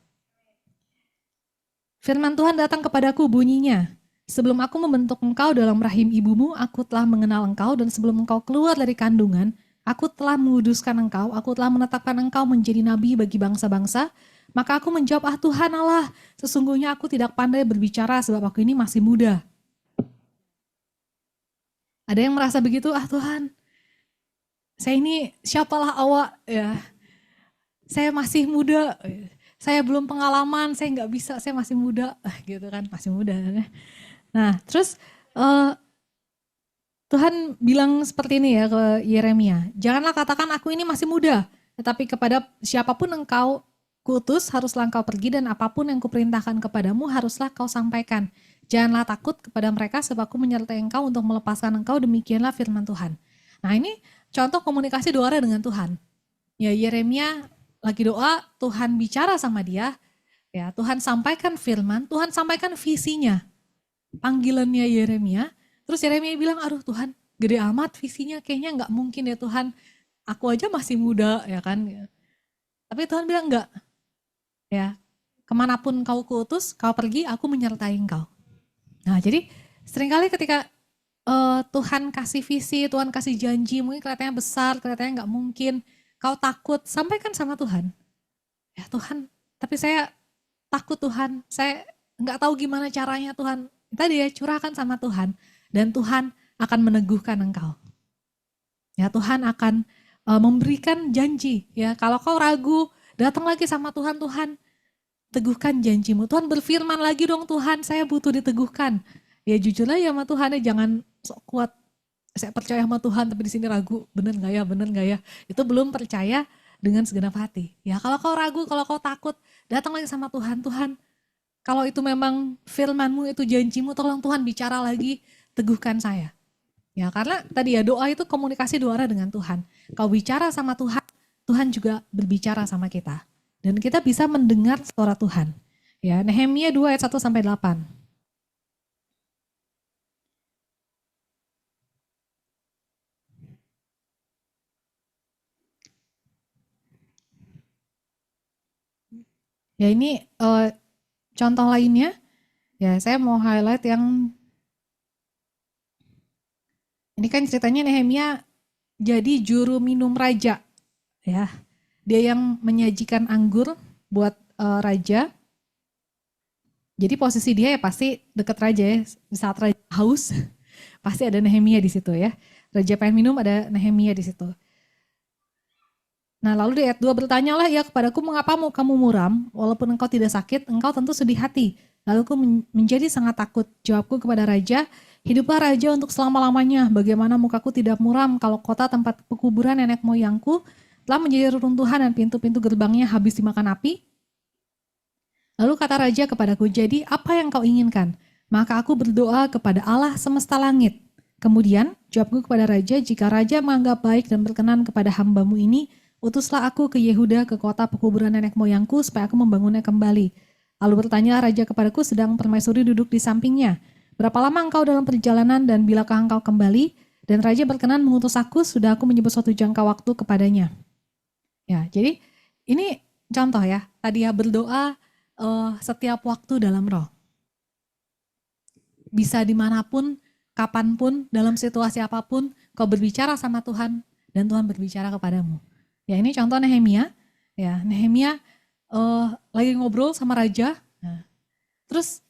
Firman Tuhan datang kepadaku bunyinya, sebelum aku membentuk engkau dalam rahim ibumu, aku telah mengenal engkau, dan sebelum engkau keluar dari kandungan, aku telah menguduskan engkau, aku telah menetapkan engkau menjadi nabi bagi bangsa-bangsa. Maka aku menjawab, ah Tuhan Allah, sesungguhnya aku tidak pandai berbicara sebab aku ini masih muda. Ada yang merasa begitu, ah Tuhan, saya ini siapalah awak ya, saya masih muda, saya belum pengalaman, saya nggak bisa, saya masih muda, gitu kan, masih muda. Nah, terus Tuhan bilang seperti ini ya ke Yeremia, janganlah katakan aku ini masih muda, tetapi kepada siapapun engkau kuutus haruslah engkau pergi, dan apapun yang kuperintahkan kepadamu haruslah kau sampaikan. Janganlah takut kepada mereka sebab aku menyertai engkau untuk melepaskan engkau, demikianlah firman Tuhan. Nah ini contoh komunikasi doa dengan Tuhan. Ya Yeremia lagi doa, Tuhan bicara sama dia, ya Tuhan sampaikan firman, Tuhan sampaikan visinya, panggilannya Yeremia. Terus Yeremia bilang, aduh Tuhan, gede amat visinya, kayaknya nggak mungkin ya Tuhan, aku aja masih muda ya kan. Tapi Tuhan bilang enggak, ya kemanapun kau kuutus, kau pergi, aku menyertai engkau. Nah jadi seringkali ketika Tuhan kasih visi, Tuhan kasih janji, mungkin kelihatannya besar, kelihatannya nggak mungkin, kau takut, sampaikan sama Tuhan. Ya Tuhan, tapi saya takut Tuhan, saya nggak tahu gimana caranya Tuhan. Tadi ya curahkan sama Tuhan, dan Tuhan akan meneguhkan engkau. Ya Tuhan akan memberikan janji. Ya kalau kau ragu, datang lagi sama Tuhan, Tuhan teguhkan janjimu. Tuhan berfirman lagi dong, Tuhan saya butuh diteguhkan. Ya jujurlah ya sama Tuhan, ya jangan sok kuat. Saya percaya sama Tuhan tapi di sini ragu, bener nggak ya? Itu belum percaya dengan segenap hati. Ya kalau kau ragu, kalau kau takut, datang lagi sama Tuhan. Tuhan, kalau itu memang firman-Mu, itu janjimu, tolong Tuhan bicara lagi, teguhkan saya. Ya karena tadi ya doa itu komunikasi doa dengan Tuhan. Kau bicara sama Tuhan, Tuhan juga berbicara sama kita. Dan kita bisa mendengar suara Tuhan. Ya Nehemia 2 ayat 1 sampai 8. Ya ini contoh lainnya, ya saya mau highlight yang ini kan ceritanya Nehemia jadi juru minum raja, ya dia yang menyajikan anggur buat raja. Jadi posisi dia ya pasti dekat raja ya, di saat raja haus pasti ada Nehemia di situ ya. Raja pengen minum, ada Nehemia di situ. Nah lalu di ayat 2 bertanyalah ia kepadaku, mengapa kamu muram, walaupun engkau tidak sakit, engkau tentu sedih hati. Lalu aku menjadi sangat takut. Jawabku kepada raja, hiduplah raja untuk selama-lamanya. Bagaimana mukaku tidak muram kalau kota tempat pekuburan nenek moyangku telah menjadi reruntuhan dan pintu-pintu gerbangnya habis dimakan api? Lalu kata raja kepadaku, jadi apa yang kau inginkan? Maka aku berdoa kepada Allah semesta langit. Kemudian jawabku kepada raja, jika raja menganggap baik dan berkenan kepada hambamu ini, utuslah aku ke Yehuda, ke kota pekuburan nenek moyangku, supaya aku membangunnya kembali. Lalu bertanya raja kepadaku, sedang permaisuri duduk di sampingnya. Berapa lama engkau dalam perjalanan dan bilakah engkau kembali? Dan raja berkenan mengutus aku, sudah aku menyebut suatu jangka waktu kepadanya. Ya, jadi ini contoh ya, tadi ya berdoa setiap waktu dalam roh. Bisa dimanapun, kapanpun, dalam situasi apapun, kau berbicara sama Tuhan, dan Tuhan berbicara kepadamu. Ya ini contoh Nehemia, ya Nehemia lagi ngobrol sama raja, nah, terus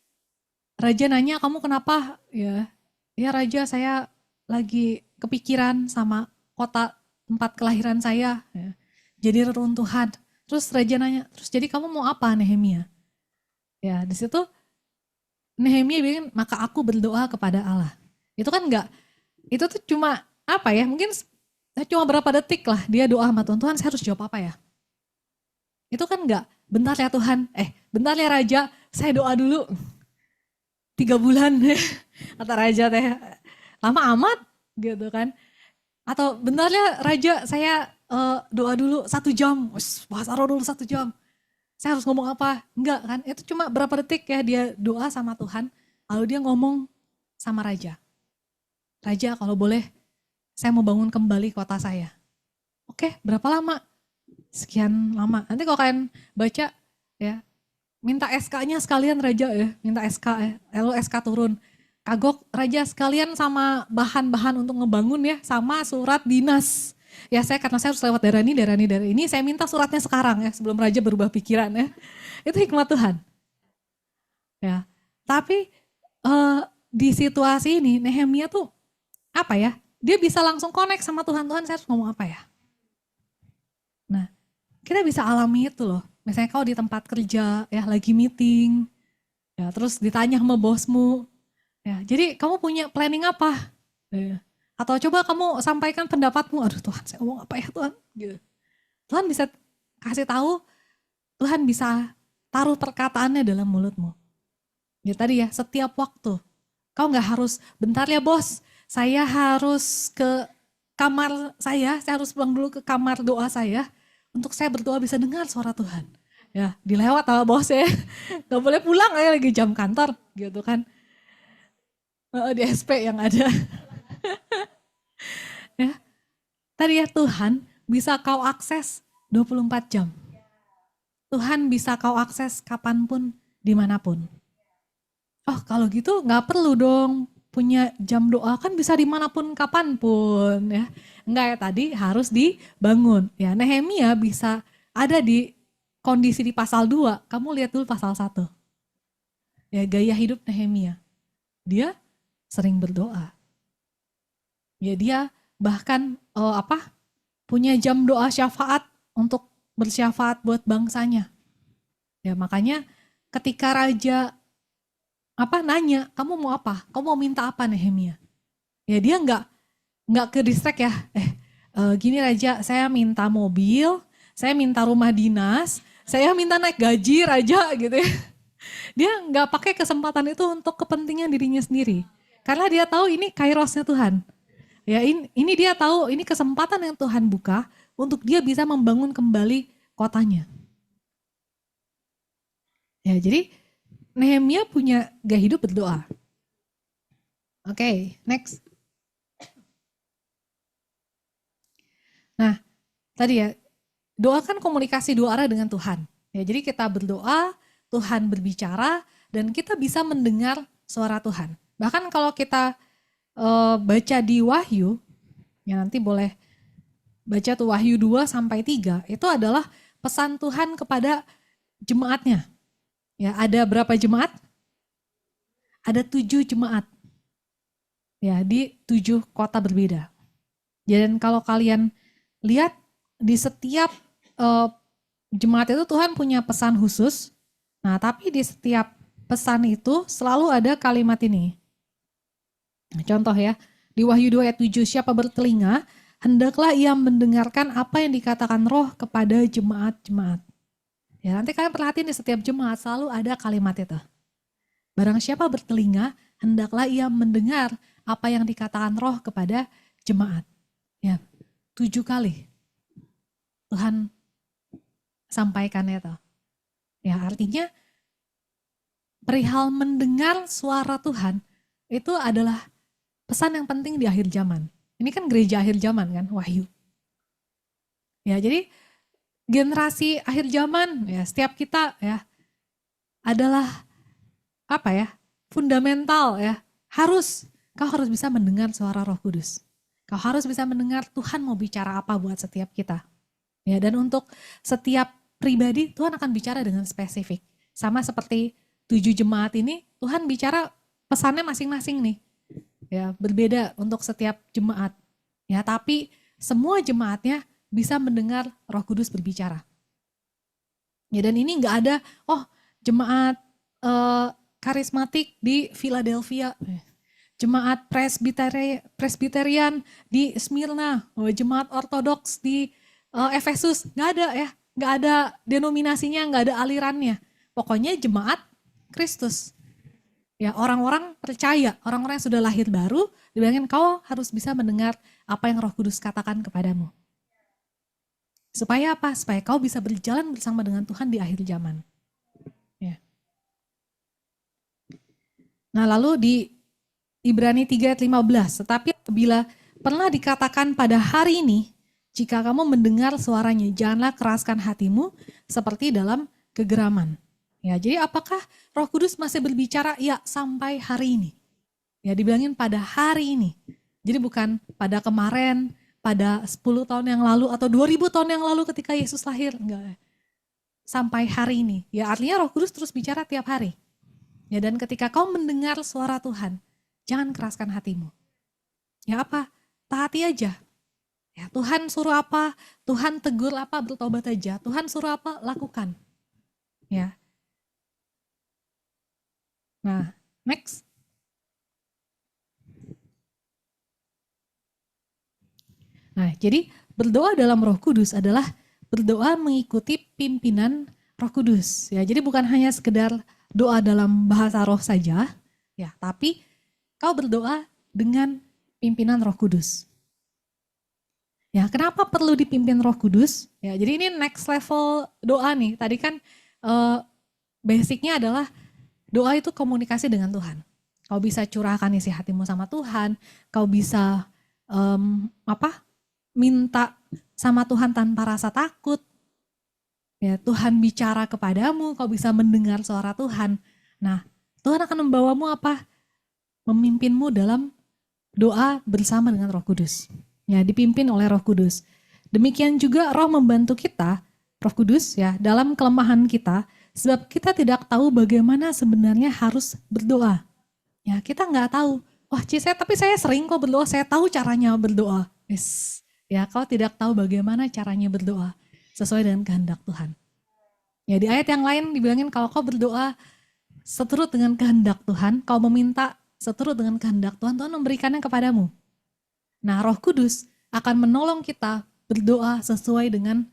raja nanya, kamu kenapa? Ya raja, saya lagi kepikiran sama kota tempat kelahiran saya, ya, jadi reruntuhan. Terus raja nanya, terus jadi kamu mau apa Nehemia? Ya di situ Nehemia bilang, maka aku berdoa kepada Allah. Itu kan enggak, itu tuh cuma apa ya? Mungkin cuma berapa detik lah dia doa sama Tuhan. Tuhan saya harus jawab apa ya? Itu kan enggak, bentar ya Tuhan, bentar ya Raja, saya doa dulu. 3 bulan, kata Raja teh, lama amat gitu kan. Atau bentar ya Raja, saya doa dulu 1 jam, bahasa roh dulu 1 jam. Saya harus ngomong apa? Enggak kan, itu cuma berapa detik ya dia doa sama Tuhan, lalu dia ngomong sama raja. Raja kalau boleh saya mau bangun kembali kota saya. Oke, berapa lama? Sekian lama. Nanti kalau kalian baca ya, minta SK-nya sekalian raja ya, minta SK ya, lalu SK turun. Kagok raja sekalian sama bahan-bahan untuk ngebangun ya, sama surat dinas. Ya karena saya harus lewat daerah ini, saya minta suratnya sekarang ya, sebelum raja berubah pikiran ya. Itu hikmat Tuhan. Ya, tapi di situasi ini Nehemia tuh apa ya? Dia bisa langsung connect sama Tuhan, Tuhan saya harus ngomong apa ya? Nah, kita bisa alami itu loh. Misalnya kau di tempat kerja ya lagi meeting, ya terus ditanya sama bosmu, ya jadi kamu punya planning apa? Ya. Atau coba kamu sampaikan pendapatmu, aduh Tuhan saya ngomong apa ya Tuhan? Gitu. Tuhan bisa kasih tahu, Tuhan bisa taruh perkataannya dalam mulutmu. Ya tadi ya, setiap waktu. Kau gak harus, bentar ya bos, saya harus ke kamar saya harus pulang dulu ke kamar doa saya, untuk saya berdoa bisa dengar suara Tuhan. Ya, dilewat sama bos ya, gak boleh pulang aja lagi jam kantor gitu kan. Di SP yang ada. Ya, tadi ya Tuhan bisa kau akses 24 jam. Tuhan bisa kau akses kapanpun, dimanapun. Oh kalau gitu gak perlu dong punya jam doa, kan bisa dimanapun kapanpun ya. Enggak ya, tadi harus dibangun. Ya Nehemia bisa ada di kondisi di pasal 2, kamu lihat dulu pasal 1. Ya gaya hidup Nehemia. Dia sering berdoa. Ya dia bahkan punya jam doa syafaat untuk bersyafaat buat bangsanya. Ya makanya ketika raja nanya, kamu mau apa? Kamu mau minta apa Nehemia? Ya dia nggak ke distract ya. Gini raja, saya minta mobil, saya minta rumah dinas, saya minta naik gaji raja gitu ya. Dia nggak pakai kesempatan itu untuk kepentingan dirinya sendiri. Karena dia tahu ini kairosnya Tuhan. Ya ini dia tahu ini kesempatan yang Tuhan buka untuk dia bisa membangun kembali kotanya. Ya jadi Nehemia punya gaya hidup berdoa. Oke, next. Nah, tadi ya, doa kan komunikasi dua arah dengan Tuhan. Ya, jadi kita berdoa, Tuhan berbicara, dan kita bisa mendengar suara Tuhan. Bahkan kalau kita baca di Wahyu, ya nanti boleh baca tuh Wahyu 2-3, itu adalah pesan Tuhan kepada jemaatnya. Ya, ada berapa jemaat? Ada 7 jemaat. Ya, di 7 kota berbeda. Dan kalau kalian lihat di setiap jemaat itu Tuhan punya pesan khusus. Nah, tapi di setiap pesan itu selalu ada kalimat ini. Contoh ya, di Wahyu 2 ayat 7, siapa bertelinga, hendaklah ia mendengarkan apa yang dikatakan Roh kepada jemaat-jemaat. Ya, nanti kalian perhatiin di setiap jemaat selalu ada kalimat itu. Barang siapa bertelinga, hendaklah ia mendengar apa yang dikatakan Roh kepada jemaat. Ya, 7 kali Tuhan sampaikan itu. Ya, artinya perihal mendengar suara Tuhan itu adalah pesan yang penting di akhir zaman. Ini kan gereja akhir zaman kan, Wahyu. Ya, jadi generasi akhir zaman ya, setiap kita ya adalah fundamental ya. Kau harus bisa mendengar suara Roh Kudus. Kau harus bisa mendengar Tuhan mau bicara apa buat setiap kita. Ya, dan untuk setiap pribadi Tuhan akan bicara dengan spesifik. Sama seperti 7 jemaat ini, Tuhan bicara pesannya masing-masing nih. Ya, berbeda untuk setiap jemaat. Ya, tapi semua jemaatnya bisa mendengar Roh Kudus berbicara. Ya, dan ini nggak ada, jemaat karismatik di Philadelphia, jemaat presbiterian di Smyrna, jemaat ortodoks di Efesus, nggak ada ya, nggak ada denominasinya, nggak ada alirannya. Pokoknya jemaat Kristus. Ya, orang-orang percaya, orang-orang yang sudah lahir baru, dibilangin kau harus bisa mendengar apa yang Roh Kudus katakan kepadamu. Supaya apa? Supaya kau bisa berjalan bersama dengan Tuhan di akhir zaman. Ya. Nah lalu di Ibrani 3 ayat 15, tetapi apabila pernah dikatakan pada hari ini, jika kamu mendengar suaranya, janganlah keraskan hatimu seperti dalam kegeraman. Ya, jadi apakah Roh Kudus masih berbicara? Ya, sampai hari ini. Ya, dibilangin pada hari ini. Jadi bukan pada kemarin, pada 10 tahun yang lalu atau 2000 tahun yang lalu ketika Yesus lahir. Enggak. Sampai hari ini. Ya, artinya Roh Kudus terus bicara tiap hari. Ya, dan ketika kau mendengar suara Tuhan, jangan keraskan hatimu. Ya apa? Taati aja. Ya, Tuhan suruh apa? Tuhan tegur apa? Bertobat aja. Tuhan suruh apa? Lakukan. Ya. Nah, next. Nah, jadi berdoa dalam Roh Kudus adalah berdoa mengikuti pimpinan Roh Kudus. Ya, jadi bukan hanya sekedar doa dalam bahasa roh saja, ya, tapi kau berdoa dengan pimpinan Roh Kudus. Ya, kenapa perlu dipimpin Roh Kudus? Ya, jadi ini next level doa nih. Tadi kan basicnya adalah doa itu komunikasi dengan Tuhan. Kau bisa curahkan isi hatimu sama Tuhan, kau bisa minta sama Tuhan tanpa rasa takut. Ya, Tuhan bicara kepadamu, kau bisa mendengar suara Tuhan. Nah, Tuhan akan membawamu apa? Memimpinmu dalam doa bersama dengan Roh Kudus. Ya, dipimpin oleh Roh Kudus. Demikian juga Roh membantu kita, Roh Kudus ya, dalam kelemahan kita, sebab kita tidak tahu bagaimana sebenarnya harus berdoa. Ya, kita nggak tahu. Wah, tapi saya sering kok berdoa, saya tahu caranya berdoa. Yes. Ya, kau tidak tahu bagaimana caranya berdoa sesuai dengan kehendak Tuhan. Ya, di ayat yang lain dibilangin kalau kau berdoa seturut dengan kehendak Tuhan, kau meminta seturut dengan kehendak Tuhan, Tuhan memberikannya kepadamu. Nah, Roh Kudus akan menolong kita berdoa sesuai dengan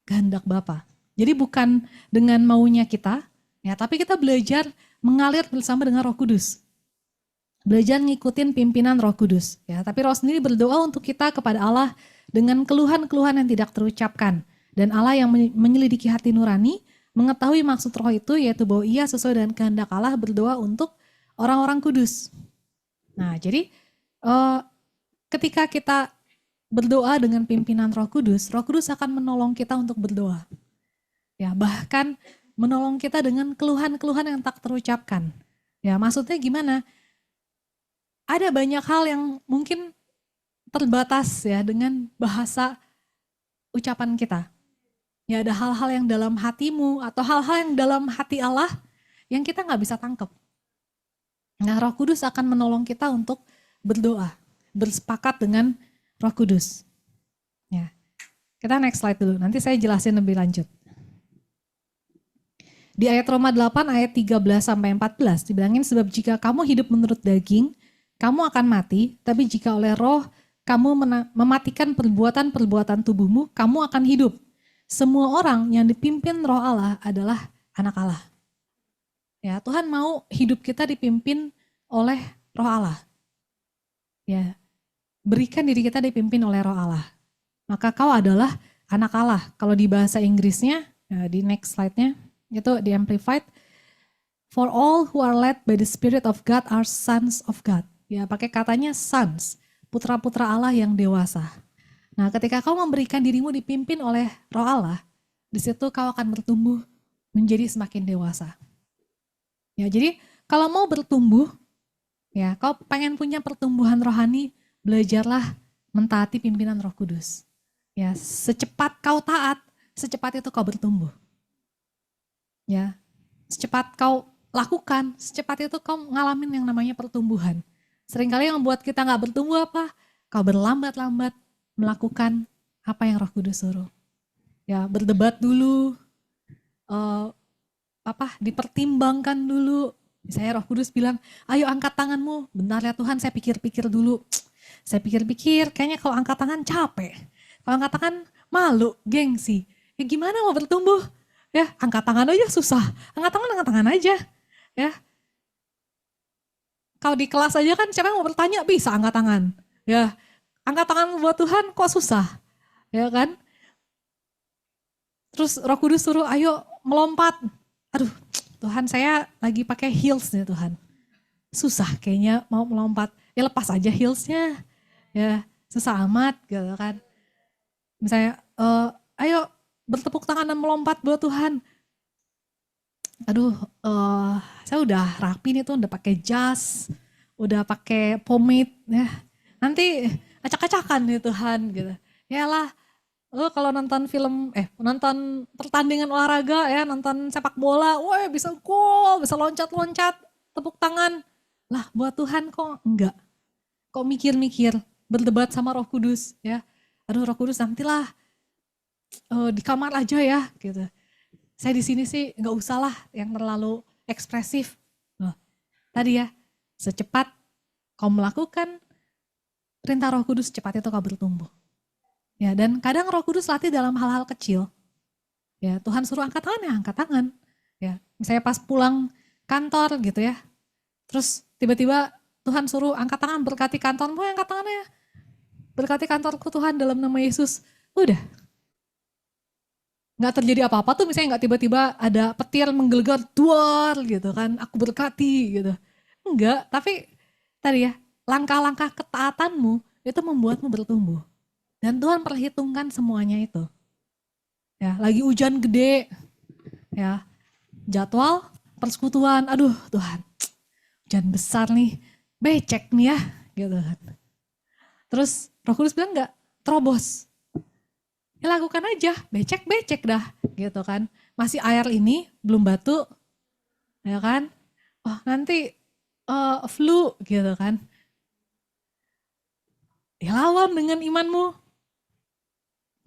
kehendak Bapa. Jadi bukan dengan maunya kita, ya, tapi kita belajar mengalir bersama dengan Roh Kudus. Belajar ngikutin pimpinan Roh Kudus, ya. Tapi Roh sendiri berdoa untuk kita kepada Allah dengan keluhan-keluhan yang tidak terucapkan. Dan Allah yang menyelidiki hati nurani, mengetahui maksud Roh itu, yaitu bahwa ia sesuai dengan kehendak Allah berdoa untuk orang-orang kudus. Nah, jadi ketika kita berdoa dengan pimpinan Roh Kudus akan menolong kita untuk berdoa. Ya, bahkan menolong kita dengan keluhan-keluhan yang tak terucapkan. Ya, maksudnya gimana? Ada banyak hal yang mungkin terbatas ya dengan bahasa ucapan kita. Ya, ada hal-hal yang dalam hatimu atau hal-hal yang dalam hati Allah yang kita nggak bisa tangkap. Nah, Roh Kudus akan menolong kita untuk berdoa, bersepakat dengan Roh Kudus. Ya. Kita next slide dulu, nanti saya jelasin lebih lanjut. Di ayat Roma 8 ayat 13 sampai 14 dibilangin, sebab jika kamu hidup menurut daging, kamu akan mati, tapi jika oleh Roh kamu mematikan perbuatan-perbuatan tubuhmu, kamu akan hidup. Semua orang yang dipimpin Roh Allah adalah anak Allah. Ya, Tuhan mau hidup kita dipimpin oleh Roh Allah. Ya, berikan diri kita dipimpin oleh Roh Allah. Maka kau adalah anak Allah. Kalau di bahasa Inggrisnya, di next slide-nya, itu di Amplified, for all who are led by the Spirit of God are sons of God. Ya, pakai katanya sons, putra-putra Allah yang dewasa. Nah, ketika kau memberikan dirimu dipimpin oleh Roh Allah, di situ kau akan bertumbuh menjadi semakin dewasa. Ya, jadi kalau mau bertumbuh, ya, kau pengen punya pertumbuhan rohani, belajarlah mentaati pimpinan Roh Kudus. Ya, secepat kau taat, secepat itu kau bertumbuh. Ya, secepat kau lakukan, secepat itu kau ngalamin yang namanya pertumbuhan. Seringkali yang membuat kita nggak bertumbuh apa? Kau berlambat-lambat melakukan apa yang Roh Kudus suruh. Ya, berdebat dulu, dipertimbangkan dulu. Misalnya Roh Kudus bilang, ayo angkat tanganmu. Bentar ya Tuhan, saya pikir-pikir dulu. Saya pikir-pikir, kayaknya kalau angkat tangan capek. Kalau angkat tangan malu, gengsi. Ya gimana mau bertumbuh? Ya, angkat tangan aja susah. Angkat tangan aja. Ya. Kalau di kelas aja kan siapa yang mau bertanya bisa angkat tangan. Ya, angkat tangan buat Tuhan kok susah. Ya kan? Terus Roh Kudus suruh ayo melompat. Aduh, Tuhan saya lagi pakai heels nih Tuhan. Susah kayaknya mau melompat. Ya lepas aja heelsnya. Ya susah amat gitu kan. Misalnya, ayo bertepuk tangan dan melompat buat Tuhan. Aduh, saya udah rapi nih tuh, udah pakai jas, udah pakai pomade ya. Nanti acak-acakan nih Tuhan gitu. Yalah, lo kalau nonton film, nonton pertandingan olahraga ya, nonton sepak bola, wah bisa gol, bisa loncat-loncat, tepuk tangan. Lah buat Tuhan kok enggak? Kok mikir-mikir, berdebat sama Roh Kudus ya. Aduh Roh Kudus nantilah di kamar aja ya gitu. Saya di sini sih nggak usah lah yang terlalu ekspresif. Loh, tadi ya, secepat kau melakukan perintah Roh Kudus, cepat itu kau bertumbuh. Ya, dan kadang Roh Kudus latih dalam hal-hal kecil. Ya, Tuhan suruh angkat tangan ya, angkat tangan. Ya, misalnya pas pulang kantor gitu ya. Terus tiba-tiba Tuhan suruh angkat tangan berkati kantormu, angkat tangannya. Berkati kantorku Tuhan dalam nama Yesus. Udah. Nggak terjadi apa-apa tuh, misalnya nggak tiba-tiba ada petir menggelegar duar gitu kan, aku berkati gitu. Enggak, tapi tadi ya, langkah-langkah ketaatanmu itu membuatmu bertumbuh. Dan Tuhan perhitungkan semuanya itu. Ya, lagi hujan gede, ya, jadwal persekutuan, aduh Tuhan, hujan besar nih, becek nih ya, gitu kan. Terus Roh Kudus bilang enggak, terobos. Ya lakukan aja, becek-becek dah, gitu kan. Masih air ini, belum batu, ya kan. Oh nanti flu, gitu kan. Ya lawan dengan imanmu.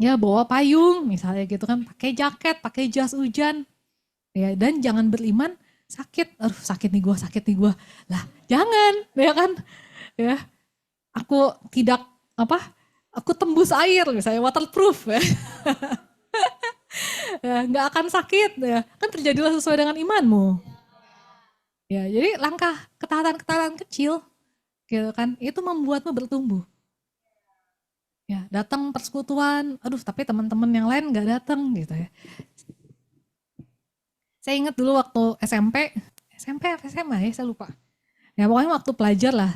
Ya bawa payung misalnya gitu kan, pakai jaket, pakai jas hujan. Ya dan jangan beriman sakit. Aduh sakit nih gua. Lah, jangan, ya kan? Ya. Aku tidak aku tembus air misalnya waterproof ya. Ya, nggak akan sakit ya. Kan terjadilah sesuai dengan imanmu. Ya, jadi langkah ketaatan-ketaatan kecil gitu kan, itu membuatmu bertumbuh. Ya, datang persekutuan, aduh tapi teman-teman yang lain nggak datang gitu ya. Saya ingat dulu waktu SMP apa SMA ya, saya lupa. Ya pokoknya waktu pelajar lah.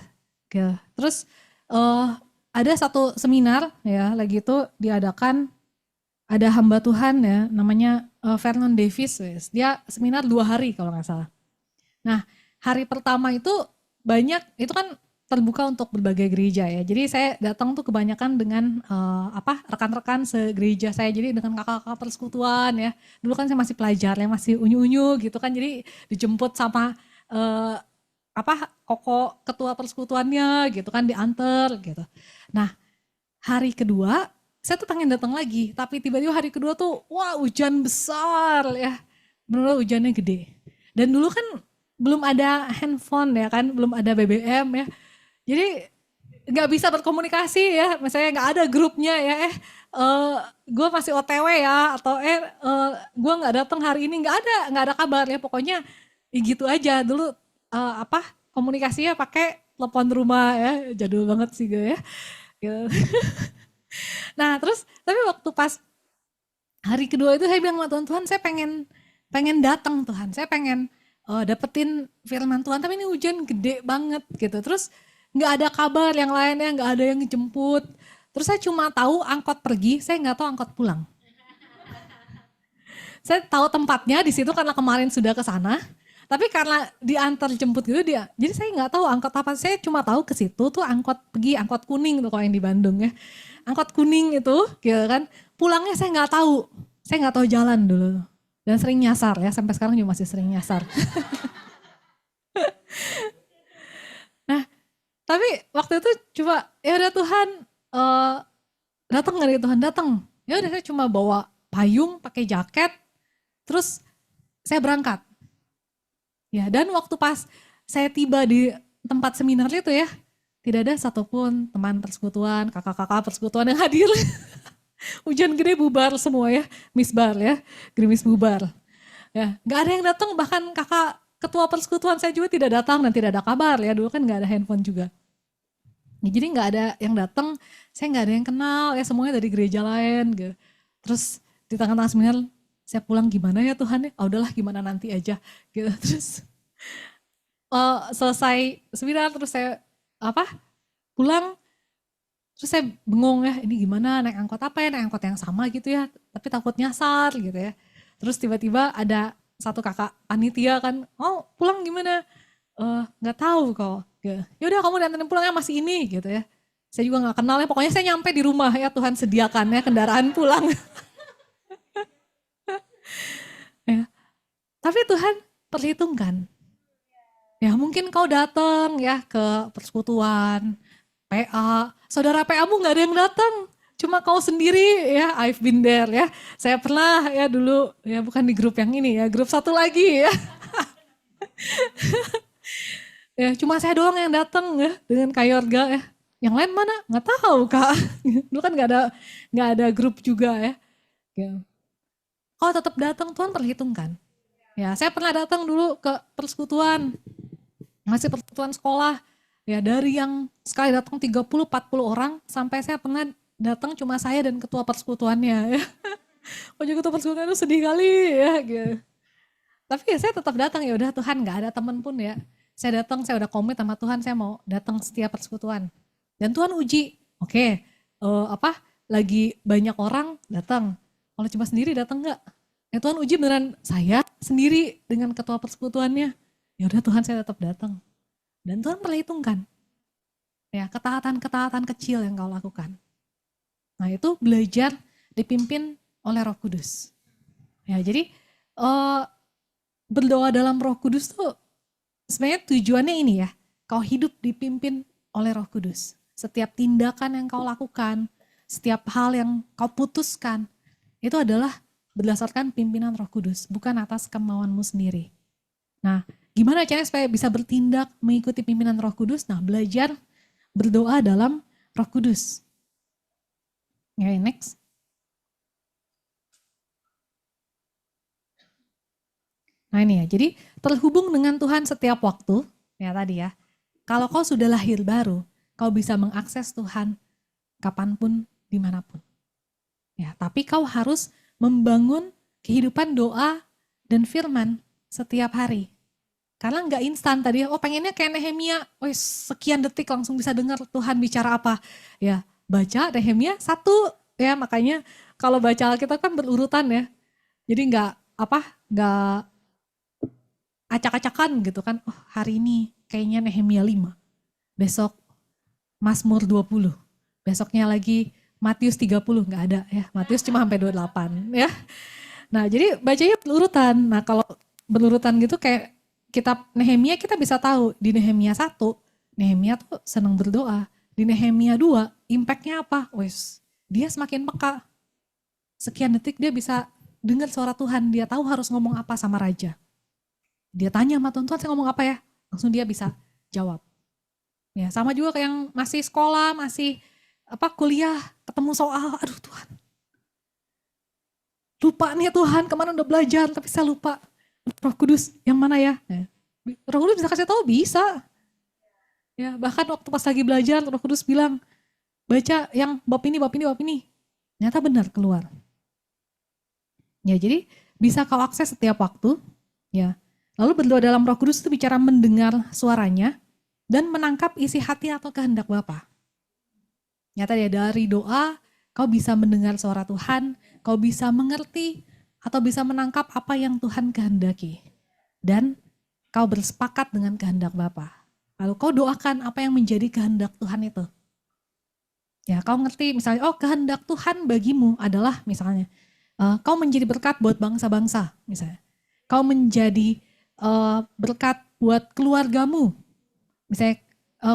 Gitu. Terus ada satu seminar ya, lagi itu diadakan, ada hamba Tuhan ya, namanya Vernon Davis. Dia seminar 2 hari kalau nggak salah. Nah hari pertama itu banyak, itu kan terbuka untuk berbagai gereja ya. Jadi saya datang tuh kebanyakan dengan rekan-rekan segereja saya. Jadi dengan kakak-kakak persekutuan ya. Dulu kan saya masih pelajar ya, masih unyu-unyu gitu kan. Jadi dijemput sama koko ketua persekutuannya gitu kan, diantar gitu. Nah hari kedua saya tuh pengen datang lagi, tapi tiba-tiba hari kedua tuh wah hujan besar ya. Benar-benar hujannya gede. Dan dulu kan belum ada handphone ya kan, belum ada BBM ya. Jadi nggak bisa berkomunikasi ya, misalnya nggak ada grupnya ya, gue masih OTW ya, atau gue nggak datang hari ini, nggak ada kabar ya, pokoknya ya gitu aja dulu. Komunikasinya pakai telepon rumah ya, jadul banget sih gue ya. Gitu. Nah terus tapi waktu pas hari kedua itu saya bilang sama Tuhan, Tuhan saya pengen datang Tuhan, saya pengen dapetin firman Tuhan, tapi ini hujan gede banget gitu. Terus nggak ada kabar yang lainnya, nggak ada yang jemput. Terus saya cuma tahu angkot pergi, saya nggak tahu angkot pulang. Saya tahu tempatnya di situ karena kemarin sudah ke sana. Tapi karena diantar jemput gitu dia, jadi saya nggak tahu angkot apa. Saya cuma tahu ke situ tuh angkot pergi, angkot kuning tuh kalau yang di Bandung ya. Angkot kuning itu, gitu kan. Pulangnya saya nggak tahu jalan dulu. Dan sering nyasar ya, sampai sekarang juga masih sering nyasar. Nah, tapi waktu itu coba ya udah Tuhan datang nggak Tuhan datang. Ya udah saya cuma bawa payung, pakai jaket, terus saya berangkat. Ya dan waktu pas saya tiba di tempat seminar itu ya, tidak ada satupun teman persekutuan, kakak-kakak persekutuan yang hadir. Hujan gede bubar semua ya, misbar ya, gerimis bubar. Ya, nggak ada yang datang, bahkan kakak ketua persekutuan saya juga tidak datang dan tidak ada kabar ya, dulu kan nggak ada handphone juga. Ya, jadi nggak ada yang datang, saya nggak ada yang kenal ya, semuanya dari gereja lain gitu. Terus di tengah-tengah seminar, saya pulang gimana ya Tuhan ya, udahlah gimana nanti aja gitu. Terus selesai seminar terus saya pulang, terus saya bengong ya, ini gimana naik angkot apa ya, naik angkot yang sama gitu ya, tapi takut nyasar gitu ya. Terus tiba-tiba ada satu kakak panitia kan, oh pulang gimana? Nggak tahu kok. Ya udah kamu dianterin pulangnya masih ini gitu ya. Saya juga nggak kenal ya, pokoknya saya nyampe di rumah ya, Tuhan sediakan ya kendaraan pulang. Ya. Tapi Tuhan perhitungkan. Ya mungkin kau datang ya ke persekutuan, PA, saudara PA-mu nggak ada yang datang, cuma kau sendiri ya, I've been there ya. Saya pernah ya dulu ya, bukan di grup yang ini ya, grup satu lagi ya. Ya cuma saya doang yang datang ya dengan Kayorga ya. Yang lain mana? Nggak tahu Kak. Dulu kan nggak ada grup juga ya. Ya. Kau tetap datang, Tuhan perhitungkan. Ya saya pernah datang dulu ke persekutuan, masih persekutuan sekolah. Ya dari yang sekali datang 30-40 orang, sampai saya pernah datang cuma saya dan ketua persekutuannya. Ya. Oh juga ketua persekutuan itu sedih kali ya. Gitu. Tapi ya saya tetap datang, ya udah Tuhan, nggak ada teman pun ya. Saya datang, saya udah komit sama Tuhan, saya mau datang setiap persekutuan. Dan Tuhan uji, oke, lagi banyak orang datang. Kalau cuma sendiri datang nggak? Ya Tuhan uji beneran saya sendiri dengan ketua persekutuannya. Ya udah Tuhan, saya tetap datang. Dan Tuhan perhitungkan. Ya, ketaatan-ketaatan kecil yang kau lakukan. Nah, itu belajar dipimpin oleh Roh Kudus. Ya, jadi berdoa dalam Roh Kudus tuh sebenarnya tujuannya ini ya, kau hidup dipimpin oleh Roh Kudus. Setiap tindakan yang kau lakukan, setiap hal yang kau putuskan, itu adalah berdasarkan pimpinan Roh Kudus, bukan atas kemauanmu sendiri. Nah, gimana caranya supaya bisa bertindak mengikuti pimpinan Roh Kudus? Nah, belajar berdoa dalam Roh Kudus. Ya, next. Nah ini ya, jadi terhubung dengan Tuhan setiap waktu, ya tadi ya. Kalau kau sudah lahir baru, kau bisa mengakses Tuhan kapanpun, dimanapun. Ya, tapi kau harus membangun kehidupan doa dan firman setiap hari. Karena nggak instan tadi, pengennya kayak Nehemia, sekian detik langsung bisa dengar Tuhan bicara apa. Ya, baca Nehemia 1, ya makanya kalau baca Alkitab kan berurutan ya. Jadi nggak acak-acakan gitu kan, hari ini kayaknya Nehemia 5, besok Mazmur 20, besoknya lagi Matius 30, nggak ada ya, Matius cuma sampai 28 ya. Nah jadi bacanya berurutan, nah kalau berurutan gitu kayak kitab Nehemia kita bisa tahu, di Nehemia 1, Nehemia tuh senang berdoa, di Nehemia 2, impactnya apa? Dia semakin peka, sekian detik dia bisa dengar suara Tuhan, dia tahu harus ngomong apa sama raja. Dia tanya sama Tuhan, saya ngomong apa ya? Langsung dia bisa jawab. Ya, sama juga kayak yang masih sekolah, masih kuliah, ketemu soal, aduh Tuhan. Lupa nih Tuhan, kemana udah belajar, tapi saya lupa. Roh Kudus, yang mana ya? Roh Kudus bisa kasih tahu, bisa. Ya, bahkan waktu pas lagi belajar, Roh Kudus bilang, baca yang bab ini, bab ini, bab ini. Ternyata benar keluar. Ya, jadi bisa kau akses setiap waktu, ya. Lalu berdoa dalam Roh Kudus itu bicara mendengar suaranya dan menangkap isi hati atau kehendak Bapa. Nyata ya, dari doa kau bisa mendengar suara Tuhan, kau bisa mengerti atau bisa menangkap apa yang Tuhan kehendaki. Dan kau bersepakat dengan kehendak Bapa. Lalu kau doakan apa yang menjadi kehendak Tuhan itu. Ya, kau ngerti misalnya, kehendak Tuhan bagimu adalah misalnya, kau menjadi berkat buat bangsa-bangsa misalnya. Kau menjadi berkat buat keluargamu. Misalnya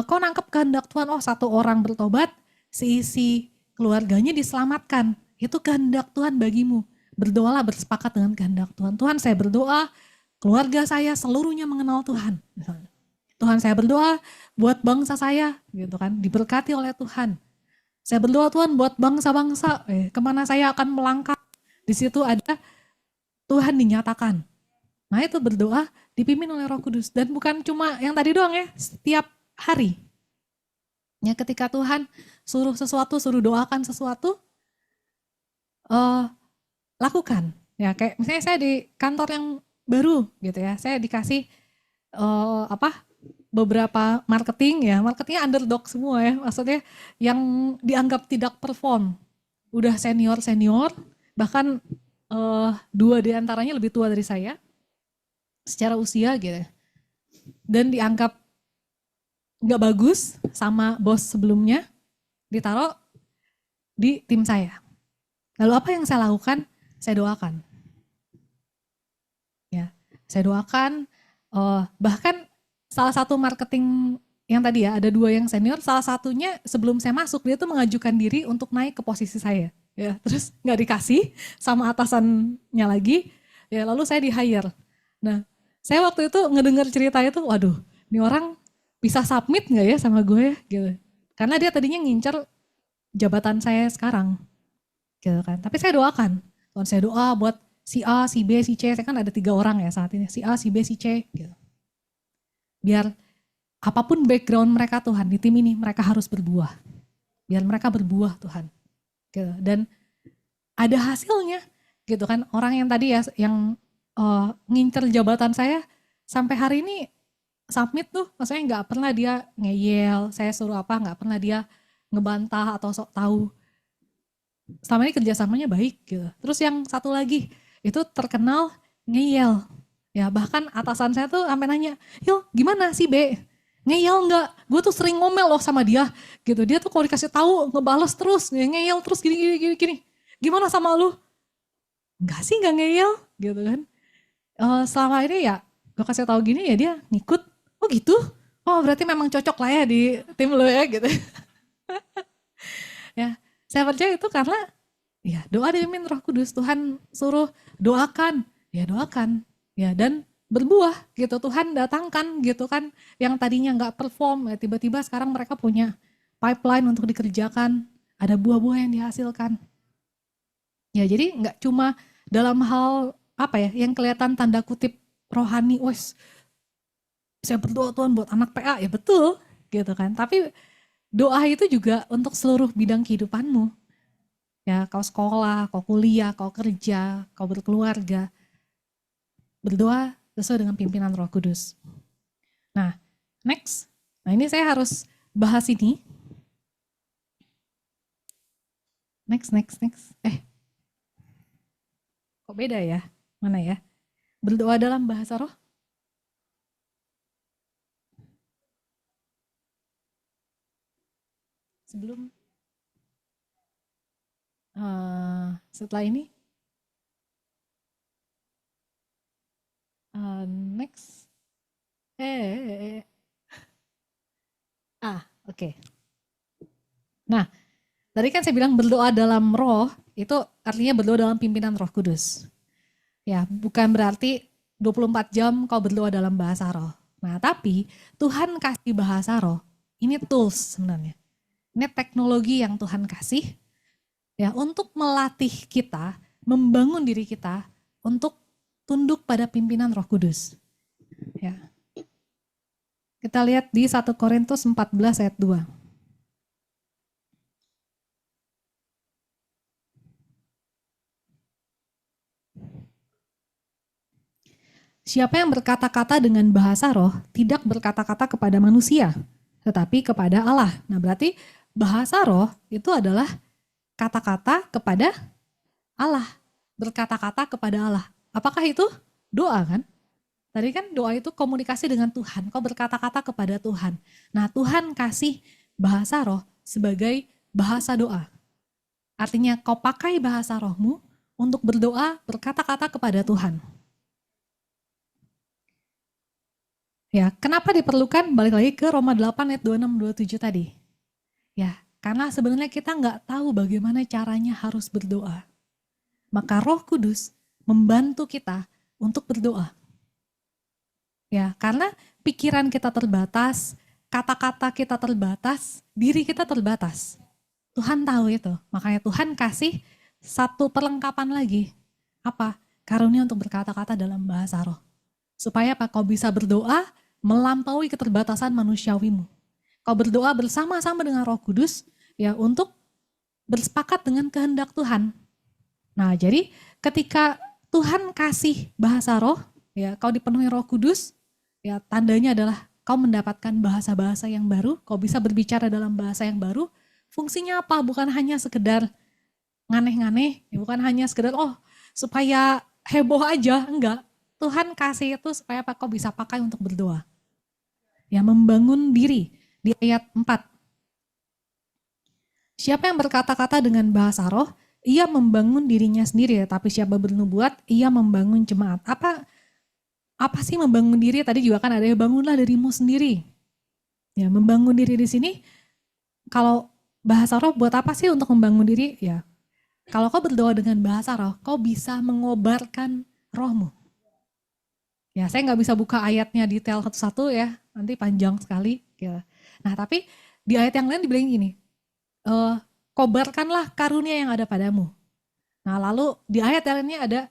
kau nangkep kehendak Tuhan, satu orang bertobat, seisi keluarganya diselamatkan. Itu kehendak Tuhan bagimu. Berdoalah bersepakat dengan kehendak Tuhan. Tuhan, saya berdoa, keluarga saya seluruhnya mengenal Tuhan. Misalnya. Tuhan, saya berdoa buat bangsa saya, gitu kan, diberkati oleh Tuhan. Saya berdoa Tuhan buat bangsa-bangsa, kemana saya akan melangkah. Di situ ada Tuhan dinyatakan. Nah itu berdoa dipimpin oleh Roh Kudus. Dan bukan cuma yang tadi doang ya, setiap hari. Ya ketika Tuhan suruh sesuatu, suruh doakan sesuatu, lakukan. Ya kayak misalnya saya di kantor yang baru gitu ya, saya dikasih beberapa marketing ya, marketingnya underdog semua ya, maksudnya yang dianggap tidak perform, udah senior, bahkan dua di antaranya lebih tua dari saya secara usia gitu, dan dianggap nggak bagus sama bos sebelumnya, ditaruh di tim saya. Lalu apa yang saya lakukan? Saya doakan. Ya, saya doakan. Bahkan salah satu marketing yang tadi ya, ada dua yang senior, salah satunya sebelum saya masuk dia tuh mengajukan diri untuk naik ke posisi saya. Ya, terus nggak dikasih sama atasannya lagi. Ya, lalu saya di hire. Nah, saya waktu itu ngedengar cerita itu, waduh, ini orang bisa submit nggak ya sama gue gitu. Karena dia tadinya ngincer jabatan saya sekarang, gitu kan. Tapi saya doakan, Tuhan saya doa buat si A, si B, si C, saya kan ada 3 orang ya saat ini, si A, si B, si C, gitu. Biar apapun background mereka Tuhan, di tim ini mereka harus berbuah. Biar mereka berbuah Tuhan. Gitu. Dan ada hasilnya, gitu kan. Orang yang tadi ya, yang ngincer jabatan saya, sampai hari ini submit tuh, maksudnya nggak pernah dia ngeyel, saya suruh apa, nggak pernah dia ngebantah atau sok tahu. Selama ini kerjasamanya baik gitu. Terus yang satu lagi, itu terkenal ngeyel. Ya bahkan atasan saya tuh sampai nanya, "Yo, gimana sih B? Ngeyel nggak? Gue tuh sering ngomel loh sama dia." Gitu. Dia tuh kalau dikasih tahu ngebales terus, ngeyel terus gini. Gimana sama lu? Enggak sih, nggak ngeyel gitu kan. Selama ini ya gue kasih tahu gini ya dia ngikut. Oh gitu? Oh berarti memang cocok lah ya di tim lo ya gitu. Ya, saya percaya itu karena ya doa dipimpin Roh Kudus. Tuhan suruh doakan, ya doakan, ya dan berbuah gitu. Tuhan datangkan gitu kan, yang tadinya nggak perform, ya tiba-tiba sekarang mereka punya pipeline untuk dikerjakan, ada buah-buah yang dihasilkan. Ya jadi nggak cuma dalam hal apa ya, yang kelihatan tanda kutip rohani, wes saya berdoa Tuhan buat anak PA, ya betul gitu kan. Tapi doa itu juga untuk seluruh bidang kehidupanmu. Ya, kau sekolah, kau kuliah, kau kerja, kau berkeluarga. Berdoa sesuai dengan pimpinan Roh Kudus. Nah, next. Nah, ini saya harus bahas ini. Next. Kok beda ya? Mana ya? Berdoa dalam bahasa roh. Sebelum setelah ini next oke. Nah, tadi kan saya bilang berdoa dalam roh itu artinya berdoa dalam pimpinan Roh Kudus. Ya, bukan berarti 24 jam kau berdoa dalam bahasa roh. Nah, tapi Tuhan kasih bahasa roh. Ini tools sebenarnya. Ini teknologi yang Tuhan kasih ya untuk melatih kita, membangun diri kita untuk tunduk pada pimpinan Roh Kudus. Ya. Kita lihat di 1 Korintus 14 ayat 2. Siapa yang berkata-kata dengan bahasa roh tidak berkata-kata kepada manusia, tetapi kepada Allah. Nah berarti bahasa roh itu adalah kata-kata kepada Allah. Berkata-kata kepada Allah. Apakah itu doa kan? Tadi kan doa itu komunikasi dengan Tuhan. Kau berkata-kata kepada Tuhan. Nah Tuhan kasih bahasa roh sebagai bahasa doa. Artinya kau pakai bahasa rohmu untuk berdoa, berkata-kata kepada Tuhan. Ya, kenapa diperlukan? Balik lagi ke Roma 8 ayat 26-27 tadi. Ya, karena sebenarnya kita nggak tahu bagaimana caranya harus berdoa. Maka Roh Kudus membantu kita untuk berdoa. Ya, karena pikiran kita terbatas, kata-kata kita terbatas, diri kita terbatas. Tuhan tahu itu. Makanya Tuhan kasih satu perlengkapan lagi. Apa? Karunia untuk berkata-kata dalam bahasa roh. Supaya apa? Kau bisa berdoa melampaui keterbatasan manusiawimu. Kau berdoa bersama-sama dengan Roh Kudus ya untuk bersepakat dengan kehendak Tuhan. Nah, jadi ketika Tuhan kasih bahasa roh, ya kau dipenuhi Roh Kudus, ya tandanya adalah kau mendapatkan bahasa-bahasa yang baru, kau bisa berbicara dalam bahasa yang baru. Fungsinya apa? Bukan hanya sekedar nganeh-nganeh, ya bukan hanya sekedar supaya heboh aja, enggak. Tuhan kasih itu supaya apa? Kau bisa pakai untuk berdoa. Ya, membangun diri di ayat 4. Siapa yang berkata-kata dengan bahasa roh, ia membangun dirinya sendiri, tapi siapa bernubuat, ia membangun jemaat. Apa sih membangun diri? Tadi juga kan ada yang bangunlah dirimu sendiri. Ya, membangun diri di sini, kalau bahasa roh buat apa sih untuk membangun diri? Ya, kalau kau berdoa dengan bahasa roh, kau bisa mengobarkan rohmu. Ya, saya nggak bisa buka ayatnya detail satu-satu ya, nanti panjang sekali. Ya. Nah, tapi di ayat yang lain dibilang gini, kobarkanlah karunia yang ada padamu. Nah, lalu di ayat yang lainnya ada,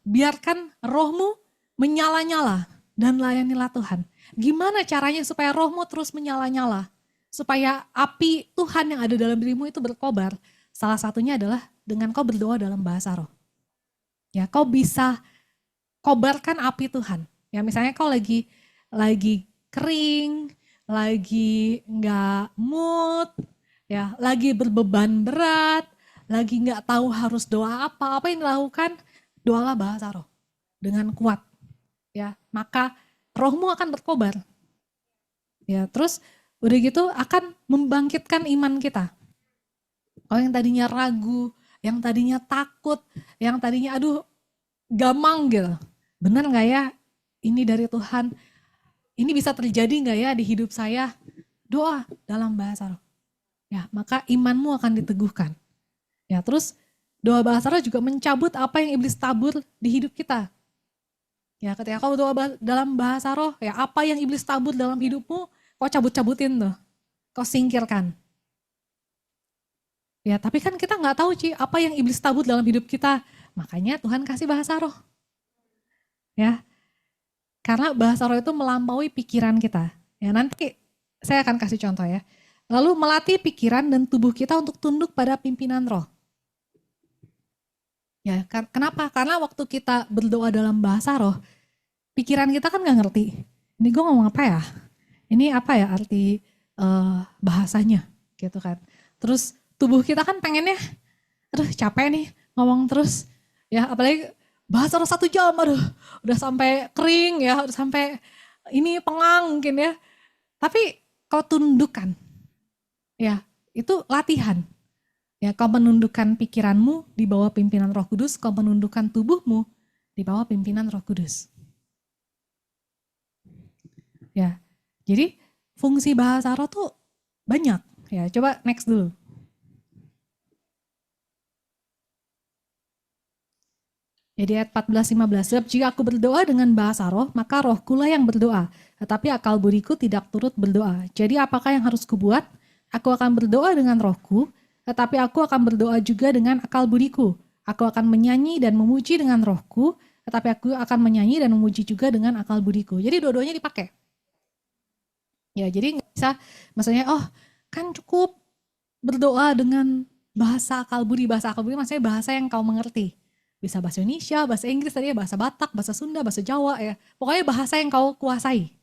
biarkan rohmu menyala-nyala dan layanilah Tuhan. Gimana caranya supaya rohmu terus menyala-nyala? Supaya api Tuhan yang ada dalam dirimu itu berkobar. Salah satunya adalah dengan kau berdoa dalam bahasa roh. Ya, kau bisa kobarkan api Tuhan. Ya, misalnya kau lagi kering, lagi nggak mood, ya, lagi berbeban berat, lagi nggak tahu harus doa apa yang dilakukan? Doalah bahasa roh dengan kuat. Ya, maka rohmu akan berkobar. Ya, terus udah gitu akan membangkitkan iman kita. Kalau yang tadinya ragu, yang tadinya takut, yang tadinya gamang gitu. Benar nggak ya ini dari Tuhan? Ini bisa terjadi nggak ya di hidup saya? Doa dalam bahasa roh. Ya, maka imanmu akan diteguhkan. Ya, terus doa bahasa roh juga mencabut apa yang iblis tabur di hidup kita. Ya, ketika kau doa dalam bahasa roh, ya apa yang iblis tabur dalam hidupmu, kau cabut-cabutin tuh. Kau singkirkan. Ya, tapi kan kita nggak tahu apa yang iblis tabur dalam hidup kita. Makanya Tuhan kasih bahasa roh. Ya, karena bahasa roh itu melampaui pikiran kita. Ya, nanti saya akan kasih contoh ya. Lalu melatih pikiran dan tubuh kita untuk tunduk pada pimpinan roh. Ya, kenapa? Karena waktu kita berdoa dalam bahasa roh, pikiran kita kan nggak ngerti. Ini gue ngomong apa ya? Ini apa ya arti bahasanya gitu kan. Terus tubuh kita kan pengennya, capek nih ngomong terus. Ya, apalagi bahasa roh 1 jam, udah sampai kering ya, udah sampai ini pengang mungkin ya. Tapi kau tundukkan, ya itu latihan. Ya, kau menundukkan pikiranmu di bawah pimpinan Roh Kudus, kau menundukkan tubuhmu di bawah pimpinan Roh Kudus. Ya, jadi fungsi bahasa roh tuh banyak. Ya, coba next dulu. Jadi ayat 14-15, sebab jika aku berdoa dengan bahasa roh, maka rohkulah yang berdoa, tetapi akal budiku tidak turut berdoa. Jadi apakah yang harus kubuat? Aku akan berdoa dengan rohku, tetapi aku akan berdoa juga dengan akal budiku. Aku akan menyanyi dan memuji dengan rohku, tetapi aku akan menyanyi dan memuji juga dengan akal budiku. Jadi dua-duanya dipakai. Ya, jadi nggak bisa, maksudnya kan cukup berdoa dengan bahasa akal budi maksudnya bahasa yang kau mengerti. Bisa bahasa Indonesia, bahasa Inggris tadi ya, bahasa Batak, bahasa Sunda, bahasa Jawa ya. Pokoknya bahasa yang kau kuasai.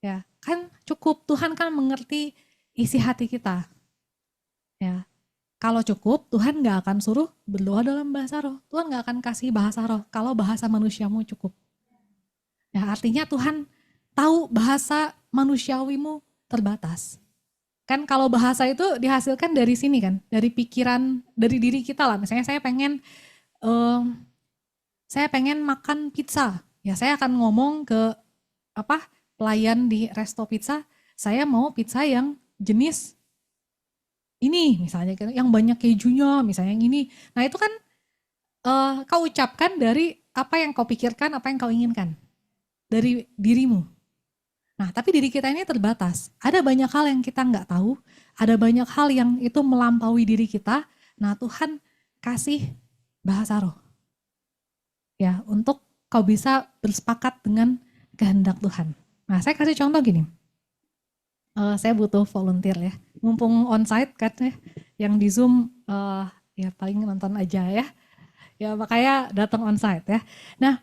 Ya, kan cukup, Tuhan kan mengerti isi hati kita. Ya, kalau cukup, Tuhan gak akan suruh berdoa dalam bahasa roh. Tuhan gak akan kasih bahasa roh kalau bahasa manusiamu cukup. Ya, artinya Tuhan tahu bahasa manusiawimu terbatas. Kan kalau bahasa itu dihasilkan dari sini kan, dari pikiran, dari diri kita lah. Misalnya saya pengen makan pizza. Ya, saya akan ngomong ke pelayan di resto pizza, saya mau pizza yang jenis ini misalnya, yang banyak kejunya misalnya yang ini. Nah itu kan kau ucapkan dari apa yang kau pikirkan, apa yang kau inginkan dari dirimu. Nah tapi diri kita ini terbatas, ada banyak hal yang kita nggak tahu, ada banyak hal yang itu melampaui diri kita. Nah Tuhan kasih bahasa roh ya untuk kau bisa bersepakat dengan kehendak Tuhan. Nah saya kasih contoh gini, saya butuh volunteer ya, mumpung onsite kan ya, yang di Zoom ya paling nonton aja ya. Ya makanya datang onsite ya. Nah,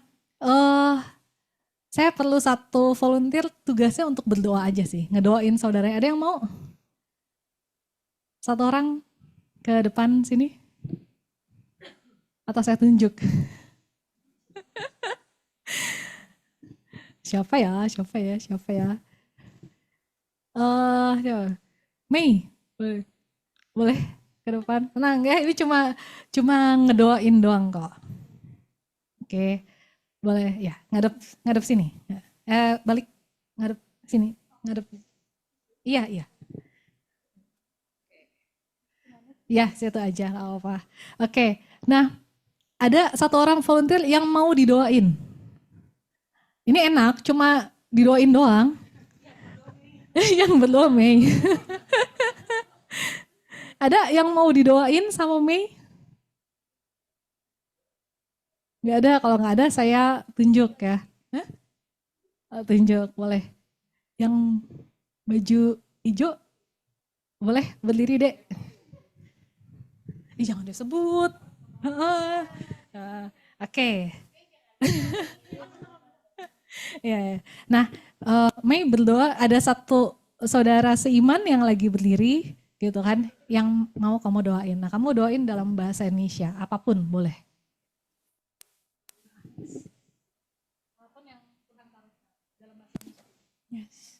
saya perlu satu volunteer tugasnya untuk berdoa aja sih, ngedoain saudaranya. Ada yang mau? Satu orang ke depan sini? Atau saya tunjuk? Siapa ya? Siapa ya? Siapa ya? Siapa? Mei, boleh, boleh ke depan. Tenang ya, ini cuma ngedoain doang kok. Oke, boleh ya, ngadep ngadep sini. Balik ngadep sini, ngadep. Iya, iya. Iya, situ aja, nggak apa-apa. Oke, nah ada satu orang volunteer yang mau didoain. Ini enak, cuma didoain doang. Yang berdoa Mei. Ada yang mau didoain sama Mei? Nggak ada, kalau nggak ada saya tunjuk ya. Hah? Tunjuk, boleh. Yang baju hijau, boleh berdiri dek. Jangan disebut. Oke. Ya, ya. Nah, Mei berdoa ada satu saudara seiman yang lagi berdiri gitu kan, yang mau kamu doain. Nah, kamu doain dalam bahasa Indonesia, apapun boleh. Yes.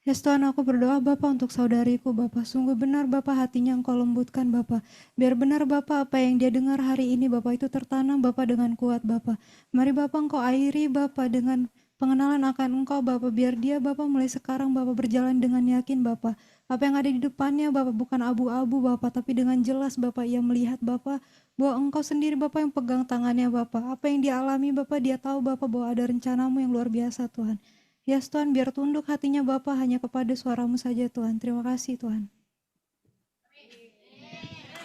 Yes Tuhan, aku berdoa Bapa untuk saudariku Bapa. Sungguh benar Bapa hatinya Engkau lembutkan Bapa. Biar benar Bapa apa yang dia dengar hari ini Bapa itu tertanam Bapa dengan kuat Bapa. Mari Bapa Engkau airi Bapa dengan pengenalan akan Engkau Bapa. Biar dia Bapa mulai sekarang Bapa berjalan dengan yakin Bapa. Apa yang ada di depannya Bapa bukan abu-abu Bapa, tapi dengan jelas Bapa ia melihat Bapa bahwa Engkau sendiri Bapa yang pegang tangannya Bapa. Apa yang dia alami Bapa, dia tahu Bapa bahwa ada rencanamu yang luar biasa Tuhan. Yes Tuhan, biar tunduk hatinya Bapa hanya kepada suaramu saja Tuhan. Terima kasih Tuhan.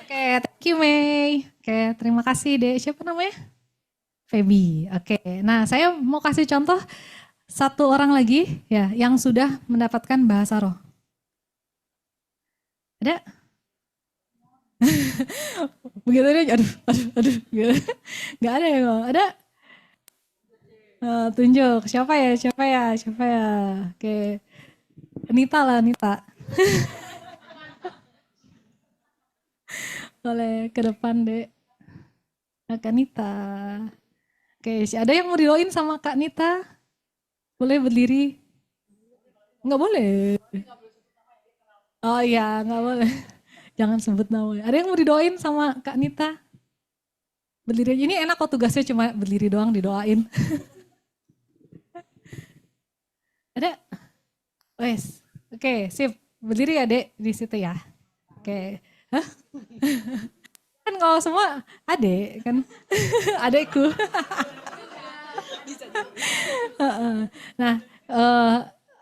Oke, thank you Mei. Oke, terima kasih dek. Siapa namanya? Feby. Oke, nah saya mau kasih contoh satu orang lagi ya yang sudah mendapatkan bahasa roh. Ada? Begitu aja, aduh, gitu. Gak ada ya kok. Ada? Tunjuk, siapa ya? Oke, Nita lah, Nita. Boleh ke depan dek. Kak Nita. Oke, ada yang mau didoain sama Kak Nita? Boleh berdiri? Nggak boleh. Oh iya, nggak boleh. Jangan sebut namanya. Ada yang mau didoain sama Kak Nita? Berdiri aja. Ini enak kok tugasnya cuma berdiri doang didoain. Ada? Wes. Oke, sip. Berdiri ya, Dek, di situ ya. Oke. Hah? Kan kalau semua adek kan. Adekku. Nah,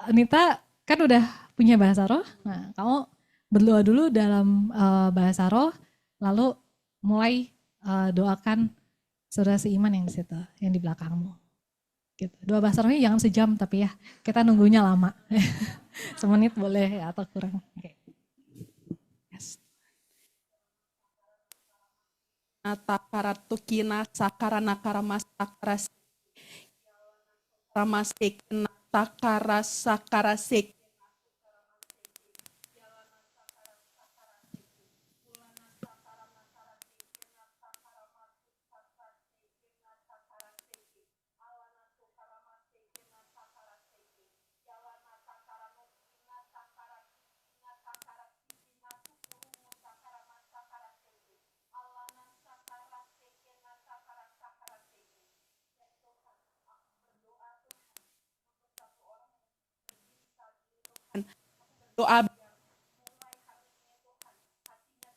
Anita kan udah punya bahasa roh. Nah, kamu berdoa dulu dalam bahasa roh, lalu mulai doakan saudara seiman yang di situ, yang di belakangmu. Gitu. Doa bahasa rohnya jangan sejam tapi ya, kita nunggunya lama. Semenit boleh atau kurang. Okay. Yes. Natakaratukina sakaranakaramasakaras ramasik natakarasakarasik doa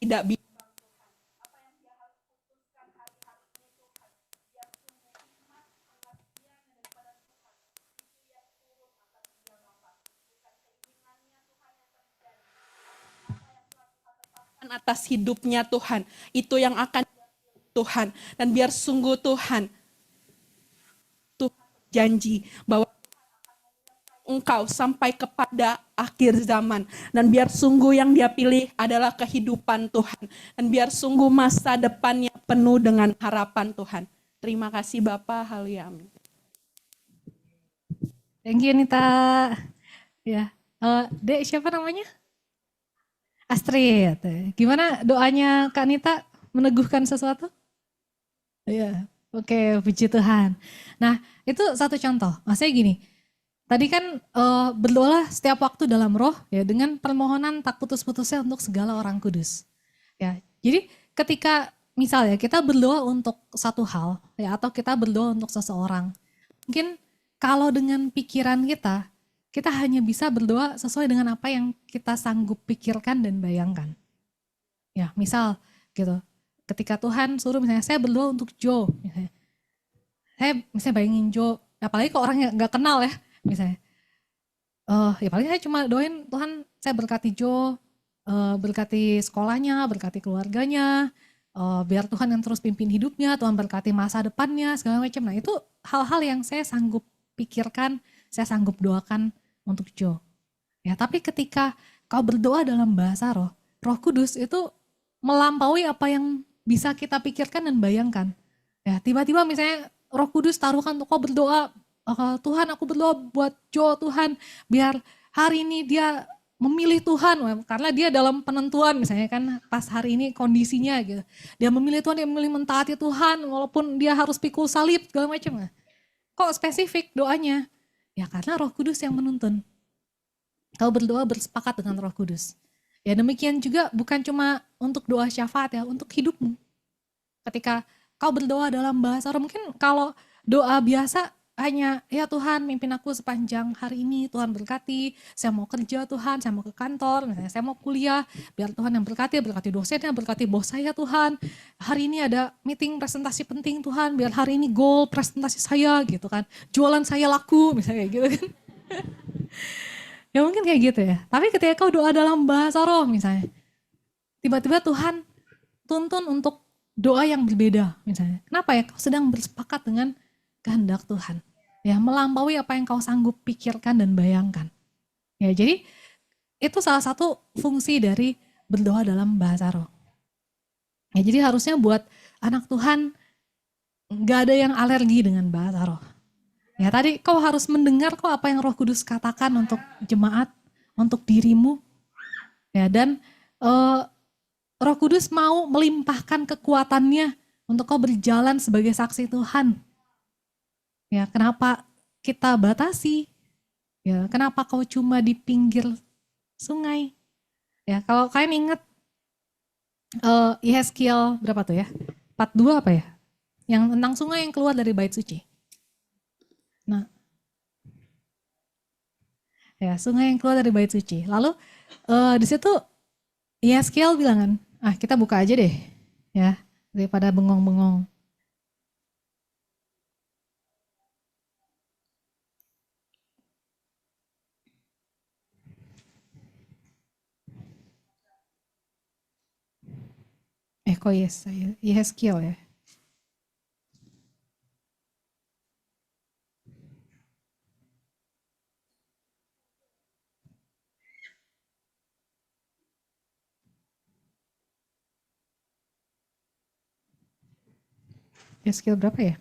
tidak bisa atas hidupnya Tuhan, itu yang akan Tuhan, dan biar sungguh Tuhan janji bahwa Engkau sampai kepada akhir zaman, dan biar sungguh yang Dia pilih adalah kehidupan Tuhan, dan biar sungguh masa depannya penuh dengan harapan Tuhan. Terima kasih Bapak, haleluya, amin. Thank you Nita. Ya, Dek siapa namanya? Astrid. Gimana doanya Kak Nita meneguhkan sesuatu? Iya, oke, puji Tuhan. Nah, itu satu contoh. Maksudnya gini, tadi kan berdoalah setiap waktu dalam roh ya dengan permohonan tak putus-putusnya untuk segala orang kudus. Ya, jadi ketika misalnya kita berdoa untuk satu hal ya atau kita berdoa untuk seseorang, mungkin kalau dengan pikiran kita, kita hanya bisa berdoa sesuai dengan apa yang kita sanggup pikirkan dan bayangkan. Ya, misal gitu. Ketika Tuhan suruh misalnya saya berdoa untuk Joe, misalnya. Saya misalnya bayangin Joe, apalagi kalau orang yang nggak kenal ya, misalnya. Ya paling saya cuma doain Tuhan saya berkati Joe, berkati sekolahnya, berkati keluarganya, biar Tuhan yang terus pimpin hidupnya, Tuhan berkati masa depannya, segala macam. Nah itu hal-hal yang saya sanggup pikirkan, saya sanggup doakan untuk Joe. Ya, tapi ketika kau berdoa dalam bahasa roh, Roh Kudus itu melampaui apa yang bisa kita pikirkan dan bayangkan. Ya, tiba-tiba misalnya Roh Kudus taruhkan untuk kau berdoa, Tuhan aku berdoa buat Joe Tuhan, biar hari ini dia memilih Tuhan, karena dia dalam penentuan misalnya kan pas hari ini kondisinya gitu. Dia memilih Tuhan, dia memilih mentaati Tuhan walaupun dia harus pikul salib segala macam. Kok spesifik doanya? Ya karena Roh Kudus yang menuntun. Kau berdoa bersepakat dengan Roh Kudus. Ya demikian juga bukan cuma untuk doa syafaat ya, untuk hidupmu. Ketika kau berdoa dalam bahasa roh, mungkin kalau doa biasa hanya ya Tuhan mimpin aku sepanjang hari ini, Tuhan berkati, saya mau kerja Tuhan, saya mau ke kantor, misalnya saya mau kuliah, biar Tuhan yang berkati dosennya, berkati bos saya Tuhan, hari ini ada meeting presentasi penting Tuhan, biar hari ini goal presentasi saya gitu kan, jualan saya laku misalnya gitu kan. Ya mungkin kayak gitu ya, tapi ketika kau doa dalam bahasa roh misalnya, tiba-tiba Tuhan tuntun untuk doa yang berbeda misalnya. Kenapa ya? Kau sedang bersepakat dengan kehendak Tuhan. Ya, melampaui apa yang kau sanggup pikirkan dan bayangkan. Ya, jadi itu salah satu fungsi dari berdoa dalam bahasa roh. Ya, jadi harusnya buat anak Tuhan gak ada yang alergi dengan bahasa roh. Ya, tadi kau harus mendengar kok apa yang Roh Kudus katakan untuk jemaat, untuk dirimu. Ya, dan Roh Kudus mau melimpahkan kekuatannya untuk kau berjalan sebagai saksi Tuhan. Ya, kenapa kita batasi? Ya, kenapa kau cuma di pinggir sungai? Ya, kalau kalian ingat Yehezkiel berapa tuh ya? 42 apa ya? Yang tentang sungai yang keluar dari bait suci. Nah, ya sungai yang keluar dari bait suci. Lalu di situ Yehezkiel bilang kan, kita buka aja deh, ya daripada bengong-bengong. Kok Yehezkiel ya? Yehezkiel berapa ya?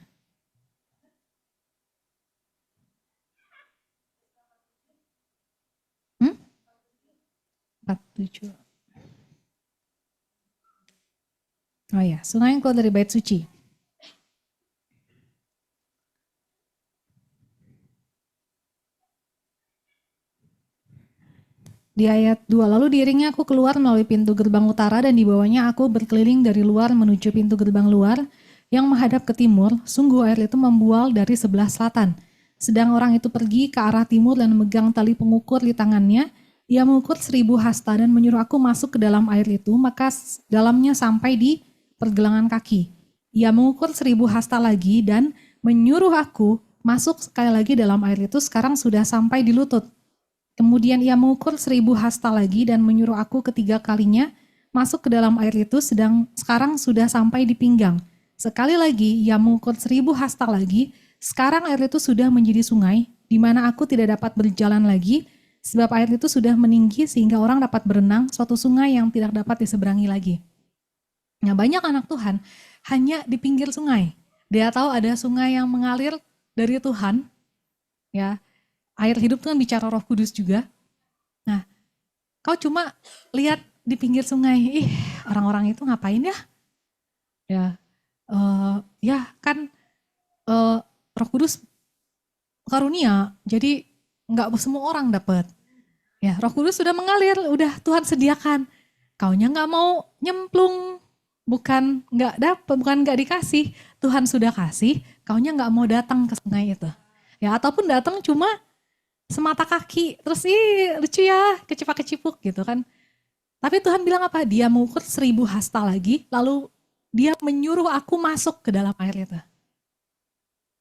Hmm? 47. Oh ya, sungai yang keluar dari bait suci. Di ayat 2, lalu diiringnya aku keluar melalui pintu gerbang utara dan di bawahnya aku berkeliling dari luar menuju pintu gerbang luar yang menghadap ke timur, sungguh air itu membual dari sebelah selatan. Sedang orang itu pergi ke arah timur dan memegang tali pengukur di tangannya, ia mengukur 1000 hasta dan menyuruh aku masuk ke dalam air itu, maka dalamnya sampai di pergelangan kaki. Ia mengukur 1000 hasta lagi dan menyuruh aku masuk sekali lagi dalam air itu, sekarang sudah sampai di lutut. Kemudian ia mengukur 1000 hasta lagi dan menyuruh aku ketiga kalinya masuk ke dalam air itu, sekarang sudah sampai di pinggang. Sekali lagi ia mengukur 1000 hasta lagi, sekarang air itu sudah menjadi sungai, di mana aku tidak dapat berjalan lagi, sebab air itu sudah meninggi sehingga orang dapat berenang, suatu sungai yang tidak dapat diseberangi lagi. Nah banyak anak Tuhan, hanya di pinggir sungai. Dia tahu ada sungai yang mengalir dari Tuhan, ya. Air hidup itu kan bicara Roh Kudus juga. Nah, kau cuma lihat di pinggir sungai, orang-orang itu ngapain ya? Ya kan Roh Kudus karunia, jadi nggak semua orang dapat. Ya, Roh Kudus sudah mengalir, udah Tuhan sediakan. Kaunya nggak mau nyemplung, bukan nggak dapat, bukan nggak dikasih. Tuhan sudah kasih, kaunya nggak mau datang ke sungai itu. Ya, ataupun datang cuma semata kaki, terus lucu ya, kecipak-kecipuk gitu kan. Tapi Tuhan bilang apa? Dia mengukur 1000 hasta lagi, lalu dia menyuruh aku masuk ke dalam air itu.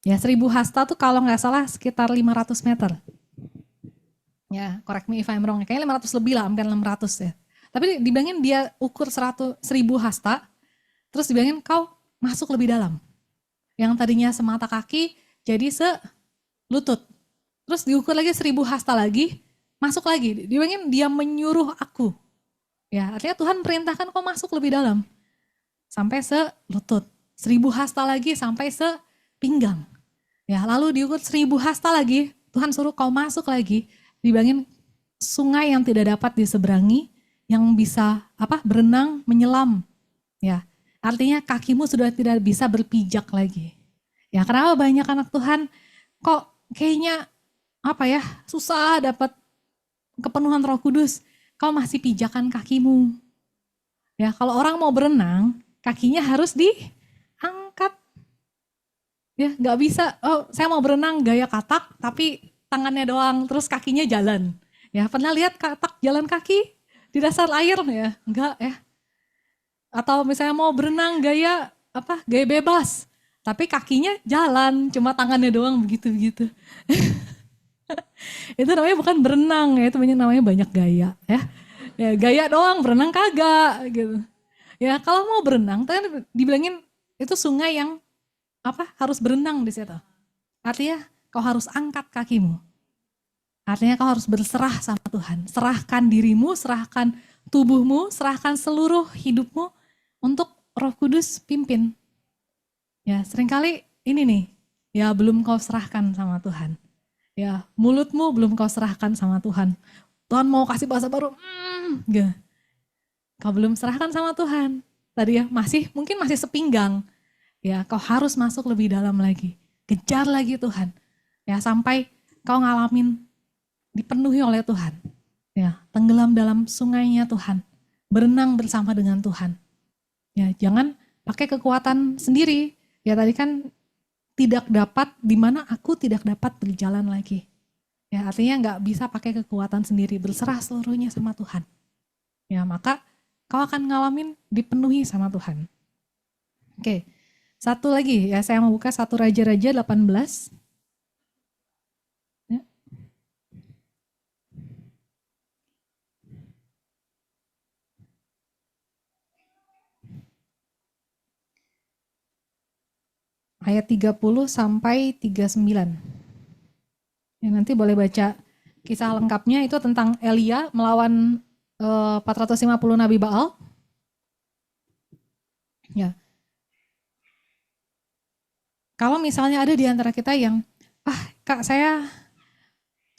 Ya, 1000 hasta tuh kalau nggak salah sekitar 500 meter. Ya, correct me if I'm wrong. Kayaknya 500 lebih lah, hampir 600 ya. Tapi dibayangin dia ukur 1000 hasta, terus dibayangin kau masuk lebih dalam. Yang tadinya semata kaki, jadi selutut. Terus diukur lagi 1000 hasta lagi, masuk lagi. Dibayangin dia menyuruh aku. Ya, artinya Tuhan perintahkan kau masuk lebih dalam. Sampai selutut. 1000 hasta lagi sampai sepinggang. Ya, lalu diukur 1000 hasta lagi, Tuhan suruh kau masuk lagi. Dibayangin sungai yang tidak dapat diseberangi, yang bisa berenang, menyelam. Ya, artinya kakimu sudah tidak bisa berpijak lagi. Ya, kenapa banyak anak Tuhan kok kayaknya susah dapat kepenuhan Roh Kudus, kau masih pijakan kakimu. Ya, kalau orang mau berenang, kakinya harus diangkat. Ya, nggak bisa, saya mau berenang gaya katak, tapi tangannya doang, terus kakinya jalan. Ya, pernah lihat katak jalan kaki di dasar air ya? Enggak ya. Atau misalnya mau berenang gaya bebas, tapi kakinya jalan, cuma tangannya doang begitu-begitu. Itu namanya bukan berenang ya, itu namanya banyak gaya ya. Ya, gaya doang, berenang kagak gitu. Ya, kalau mau berenang kan dibilangin itu sungai yang harus berenang di situ. Artinya kau harus angkat kakimu. Artinya kau harus berserah sama Tuhan. Serahkan dirimu, serahkan tubuhmu, serahkan seluruh hidupmu untuk Roh Kudus pimpin. Ya, seringkali ini nih, ya belum kau serahkan sama Tuhan. Ya, mulutmu belum kau serahkan sama Tuhan. Tuhan mau kasih bahasa baru, gitu. Kau belum serahkan sama Tuhan. Tadi ya, mungkin masih sepinggang. Ya, kau harus masuk lebih dalam lagi. Kejar lagi Tuhan. Ya, sampai kau ngalamin dipenuhi oleh Tuhan. Ya, tenggelam dalam sungainya Tuhan. Berenang bersama dengan Tuhan. Ya, jangan pakai kekuatan sendiri. Ya, tadi kan tidak dapat, di mana aku tidak dapat berjalan lagi. Ya, artinya nggak bisa pakai kekuatan sendiri, berserah seluruhnya sama Tuhan. Ya, maka kau akan ngalamin dipenuhi sama Tuhan. Oke, satu lagi ya, saya mau buka 1 Raja-Raja 18. Ya. Ayat 30 sampai 39. Ya, nanti boleh baca kisah lengkapnya, itu tentang Elia melawan 450 Nabi Baal. Ya. Kalau misalnya ada di antara kita yang, Kak saya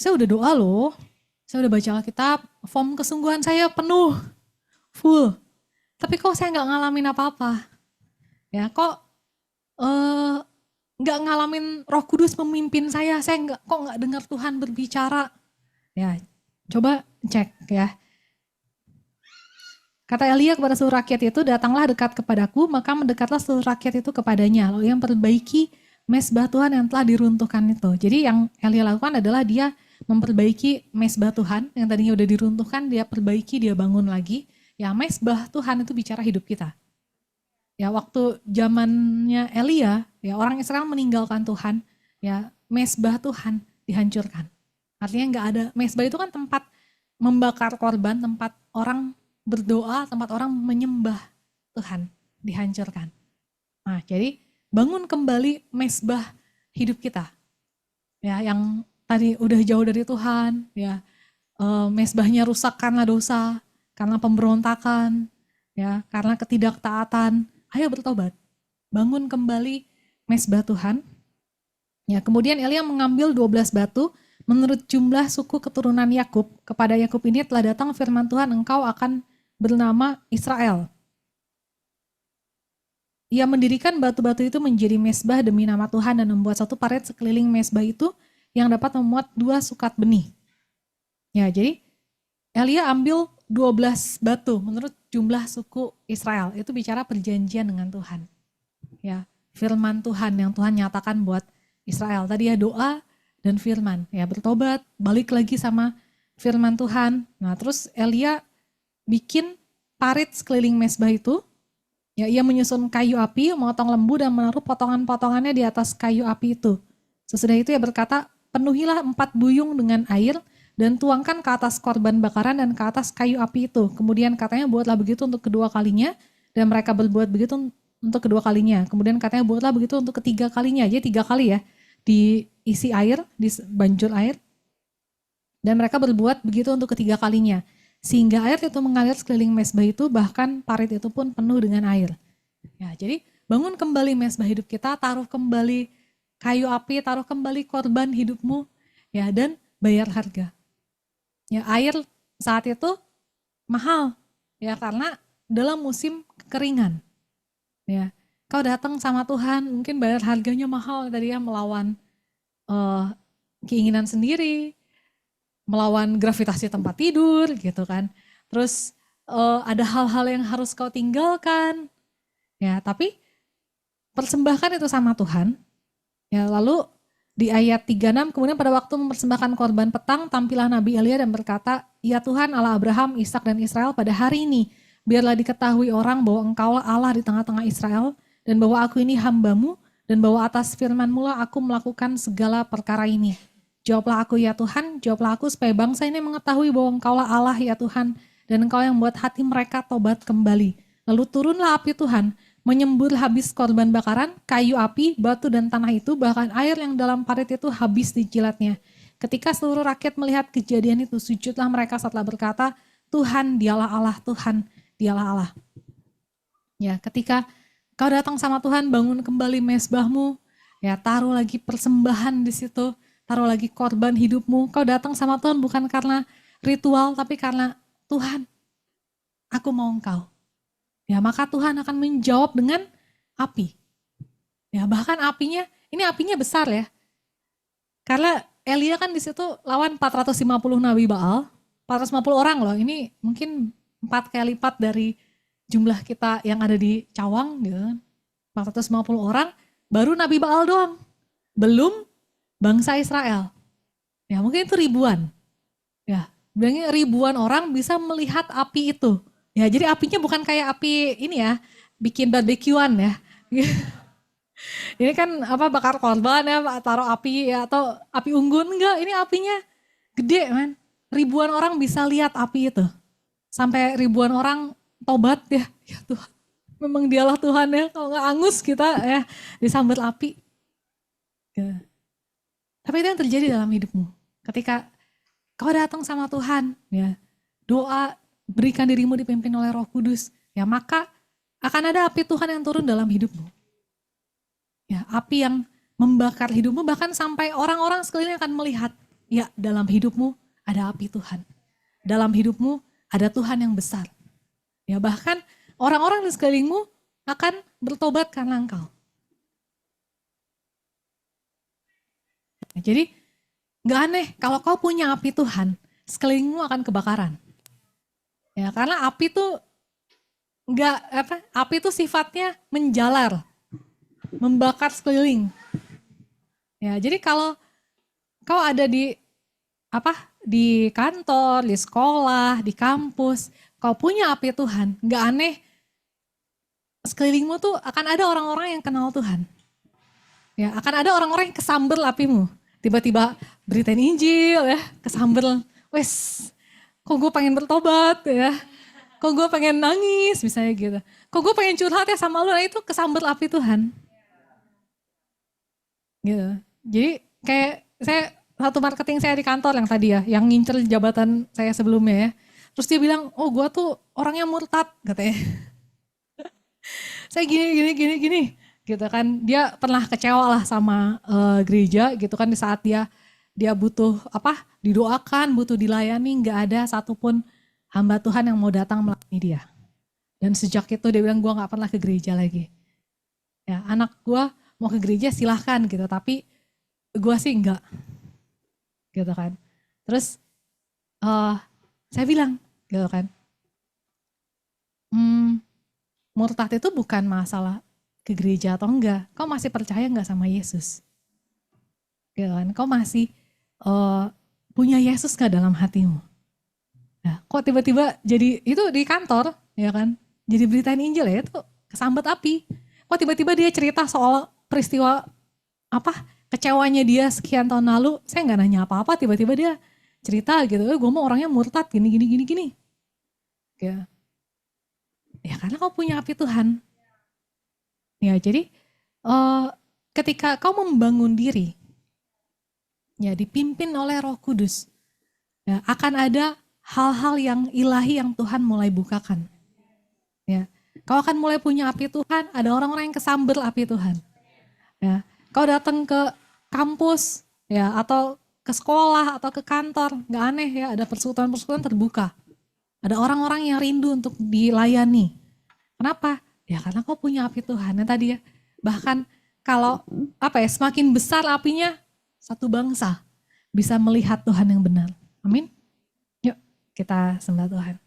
udah doa loh, saya udah baca Alkitab, form kesungguhan saya penuh, full. Tapi kok saya nggak ngalamin apa-apa. Ya, kok nggak ngalamin Roh Kudus memimpin saya kok nggak dengar Tuhan berbicara. Ya, coba cek ya. Kata Elia kepada seluruh rakyat itu, datanglah dekat kepadaku, maka mendekatlah seluruh rakyat itu kepadanya. Lalu yang perbaiki mezbah Tuhan yang telah diruntuhkan itu. Jadi yang Elia lakukan adalah dia memperbaiki mezbah Tuhan yang tadinya udah diruntuhkan, dia perbaiki, dia bangun lagi. Ya, mezbah Tuhan itu bicara hidup kita. Ya, waktu zamannya Elia, ya orang Israel meninggalkan Tuhan, ya mezbah Tuhan dihancurkan. Artinya nggak ada, mezbah itu kan tempat membakar korban, tempat orang berdoa, tempat orang menyembah Tuhan, dihancurkan. Nah, jadi bangun kembali mezbah hidup kita. Ya, yang tadi udah jauh dari Tuhan, ya mezbahnya rusak karena dosa, karena pemberontakan, ya karena ketidaktaatan. Ayo bertobat. bangun kembali mesbah Tuhan. Ya, kemudian Elia mengambil 12 batu menurut jumlah suku keturunan Yakub. Kepada Yakub ini telah datang firman Tuhan, engkau akan bernama Israel. Ia mendirikan batu-batu itu menjadi mesbah demi nama Tuhan dan membuat satu parit sekeliling mesbah itu yang dapat memuat 2 sukat benih. Ya, jadi Elia ambil 12 batu menurut jumlah suku Israel. Itu bicara perjanjian dengan Tuhan. Ya, firman Tuhan yang Tuhan nyatakan buat Israel. Tadi ya doa dan firman. Ya, bertobat, balik lagi sama firman Tuhan. Nah, terus Elia bikin parit sekeliling mesbah itu. Ya, ia menyusun kayu api, memotong lembu dan menaruh potongan-potongannya di atas kayu api itu. Sesudah itu ia berkata, penuhilah 4 buyung dengan air dan tuangkan ke atas korban bakaran dan ke atas kayu api itu. Kemudian katanya buatlah begitu untuk kedua kalinya dan mereka berbuat begitu untuk kedua kalinya. Kemudian katanya buatlah begitu untuk ketiga kalinya. Jadi 3 kali ya diisi air, dibanjur air. Dan mereka berbuat begitu untuk ketiga kalinya. Sehingga air itu mengalir sekeliling mesbah itu, bahkan parit itu pun penuh dengan air. Ya, jadi bangun kembali mesbah hidup kita, taruh kembali kayu api, taruh kembali korban hidupmu, ya, dan bayar harga. Ya, air saat itu mahal, ya, karena dalam musim kekeringan. Ya, kau datang sama Tuhan, mungkin bayar harganya mahal tadi ya, melawan keinginan sendiri, melawan gravitasi tempat tidur gitu kan. Terus ada hal-hal yang harus kau tinggalkan. Ya, tapi persembahkan itu sama Tuhan. Ya, lalu di ayat 36, kemudian pada waktu mempersembahkan korban petang, tampillah Nabi Elia dan berkata, ya Tuhan Allah Abraham, Ishak dan Israel, pada hari ini biarlah diketahui orang bahwa engkaulah Allah di tengah-tengah Israel, dan bahwa aku ini hambamu, dan bahwa atas firman-Mu lah aku melakukan segala perkara ini. Jawablah aku ya Tuhan, jawablah aku supaya bangsa ini mengetahui bahwa engkaulah Allah ya Tuhan, dan engkau yang buat hati mereka tobat kembali. Lalu turunlah api Tuhan, menyembur habis korban bakaran, kayu api, batu dan tanah itu, bahkan air yang dalam parit itu habis dijilatnya. Ketika seluruh rakyat melihat kejadian itu, sujudlah mereka setelah berkata, Tuhan dialah Allah, Tuhan dialah Allah. Ya, ketika kau datang sama Tuhan, bangun kembali mesbahmu, ya taruh lagi persembahan di situ, taruh lagi korban hidupmu. Kau datang sama Tuhan bukan karena ritual, tapi karena Tuhan, aku mau engkau. Ya, maka Tuhan akan menjawab dengan api. Ya, bahkan apinya, ini apinya besar ya. Karena Elia kan di situ lawan 450 nabi Baal, 450 orang loh. Ini mungkin 4 kali lipat dari jumlah kita yang ada di Cawang gitu kan. 450 orang, baru nabi Baal doang. Belum bangsa Israel. Ya, mungkin itu ribuan. Ya, bilangnya ribuan orang bisa melihat api itu. Ya, jadi apinya bukan kayak api ini ya, bikin barbekyuan ya. Ini kan apa, bakar korban ya, taruh api ya, atau api unggun, enggak, ini apinya gede man. Ribuan orang bisa lihat api itu. Sampai ribuan orang tobat ya, ya Tuhan. Memang dialah Tuhan ya, kalau nggak angus kita ya disambut api. Ya. Tapi itu yang terjadi dalam hidupmu. Ketika kau datang sama Tuhan, ya doa, berikan dirimu dipimpin oleh Roh Kudus, ya maka akan ada api Tuhan yang turun dalam hidupmu. Ya, api yang membakar hidupmu, bahkan sampai orang-orang sekeliling akan melihat, ya dalam hidupmu ada api Tuhan. Dalam hidupmu ada Tuhan yang besar. Ya, bahkan orang-orang di sekelilingmu akan bertobat karena engkau. Ya, jadi gak aneh kalau kau punya api Tuhan, sekelilingmu akan kebakaran. Ya, karena api itu api itu sifatnya menjalar, membakar sekeliling. Ya, jadi kalau kau ada di kantor, di sekolah, di kampus, kau punya api Tuhan, nggak aneh sekelilingmu tuh akan ada orang-orang yang kenal Tuhan. Ya, akan ada orang-orang yang kesamber apimu. Tiba-tiba beritain Injil ya, kesamber, wes. Kok gue pengen bertobat ya, kok gue pengen nangis misalnya gitu. Kok gue pengen curhat ya sama lu, nah itu kesamber api Tuhan. Gitu. Jadi kayak satu marketing saya di kantor yang tadi ya, yang ngincer jabatan saya sebelumnya ya. Terus dia bilang, oh gue tuh orangnya murtad katanya. Saya gini. gitu kan. Dia pernah kecewa lah sama gereja gitu kan, di saat dia butuh didoakan, butuh dilayani, nggak ada satupun hamba Tuhan yang mau datang melayani dia. Dan sejak itu dia bilang, gue nggak pernah ke gereja lagi. Ya, anak gue mau ke gereja silahkan gitu, tapi gue sih enggak, gitu kan. Terus saya bilang, gitu kan, murtad itu bukan masalah ke gereja atau enggak. Kau masih percaya enggak sama Yesus? Gitu kan? Kau masih punya Yesus enggak dalam hatimu? Nah, kok tiba-tiba jadi itu di kantor, ya kan? Jadi beritain Injil ya, itu kesambat api. Kok tiba-tiba dia cerita soal peristiwa kecewanya dia sekian tahun lalu, saya nggak nanya apa-apa, tiba-tiba dia cerita gitu, gue mau orangnya murtad gini. Ya karena kau punya api Tuhan. Ya jadi ketika kau membangun diri, ya dipimpin oleh Roh Kudus, ya akan ada hal-hal yang ilahi yang Tuhan mulai bukakan. Ya, kau akan mulai punya api Tuhan, ada orang-orang yang kesamber api Tuhan. Ya, kau datang ke kampus, ya atau ke sekolah atau ke kantor, nggak aneh ya, ada persekutuan-persekutuan terbuka. Ada orang-orang yang rindu untuk dilayani. Kenapa? Ya karena kau punya api Tuhan. Yang tadi ya, bahkan kalau semakin besar apinya, satu bangsa bisa melihat Tuhan yang benar. Amin. Yuk kita sembah Tuhan.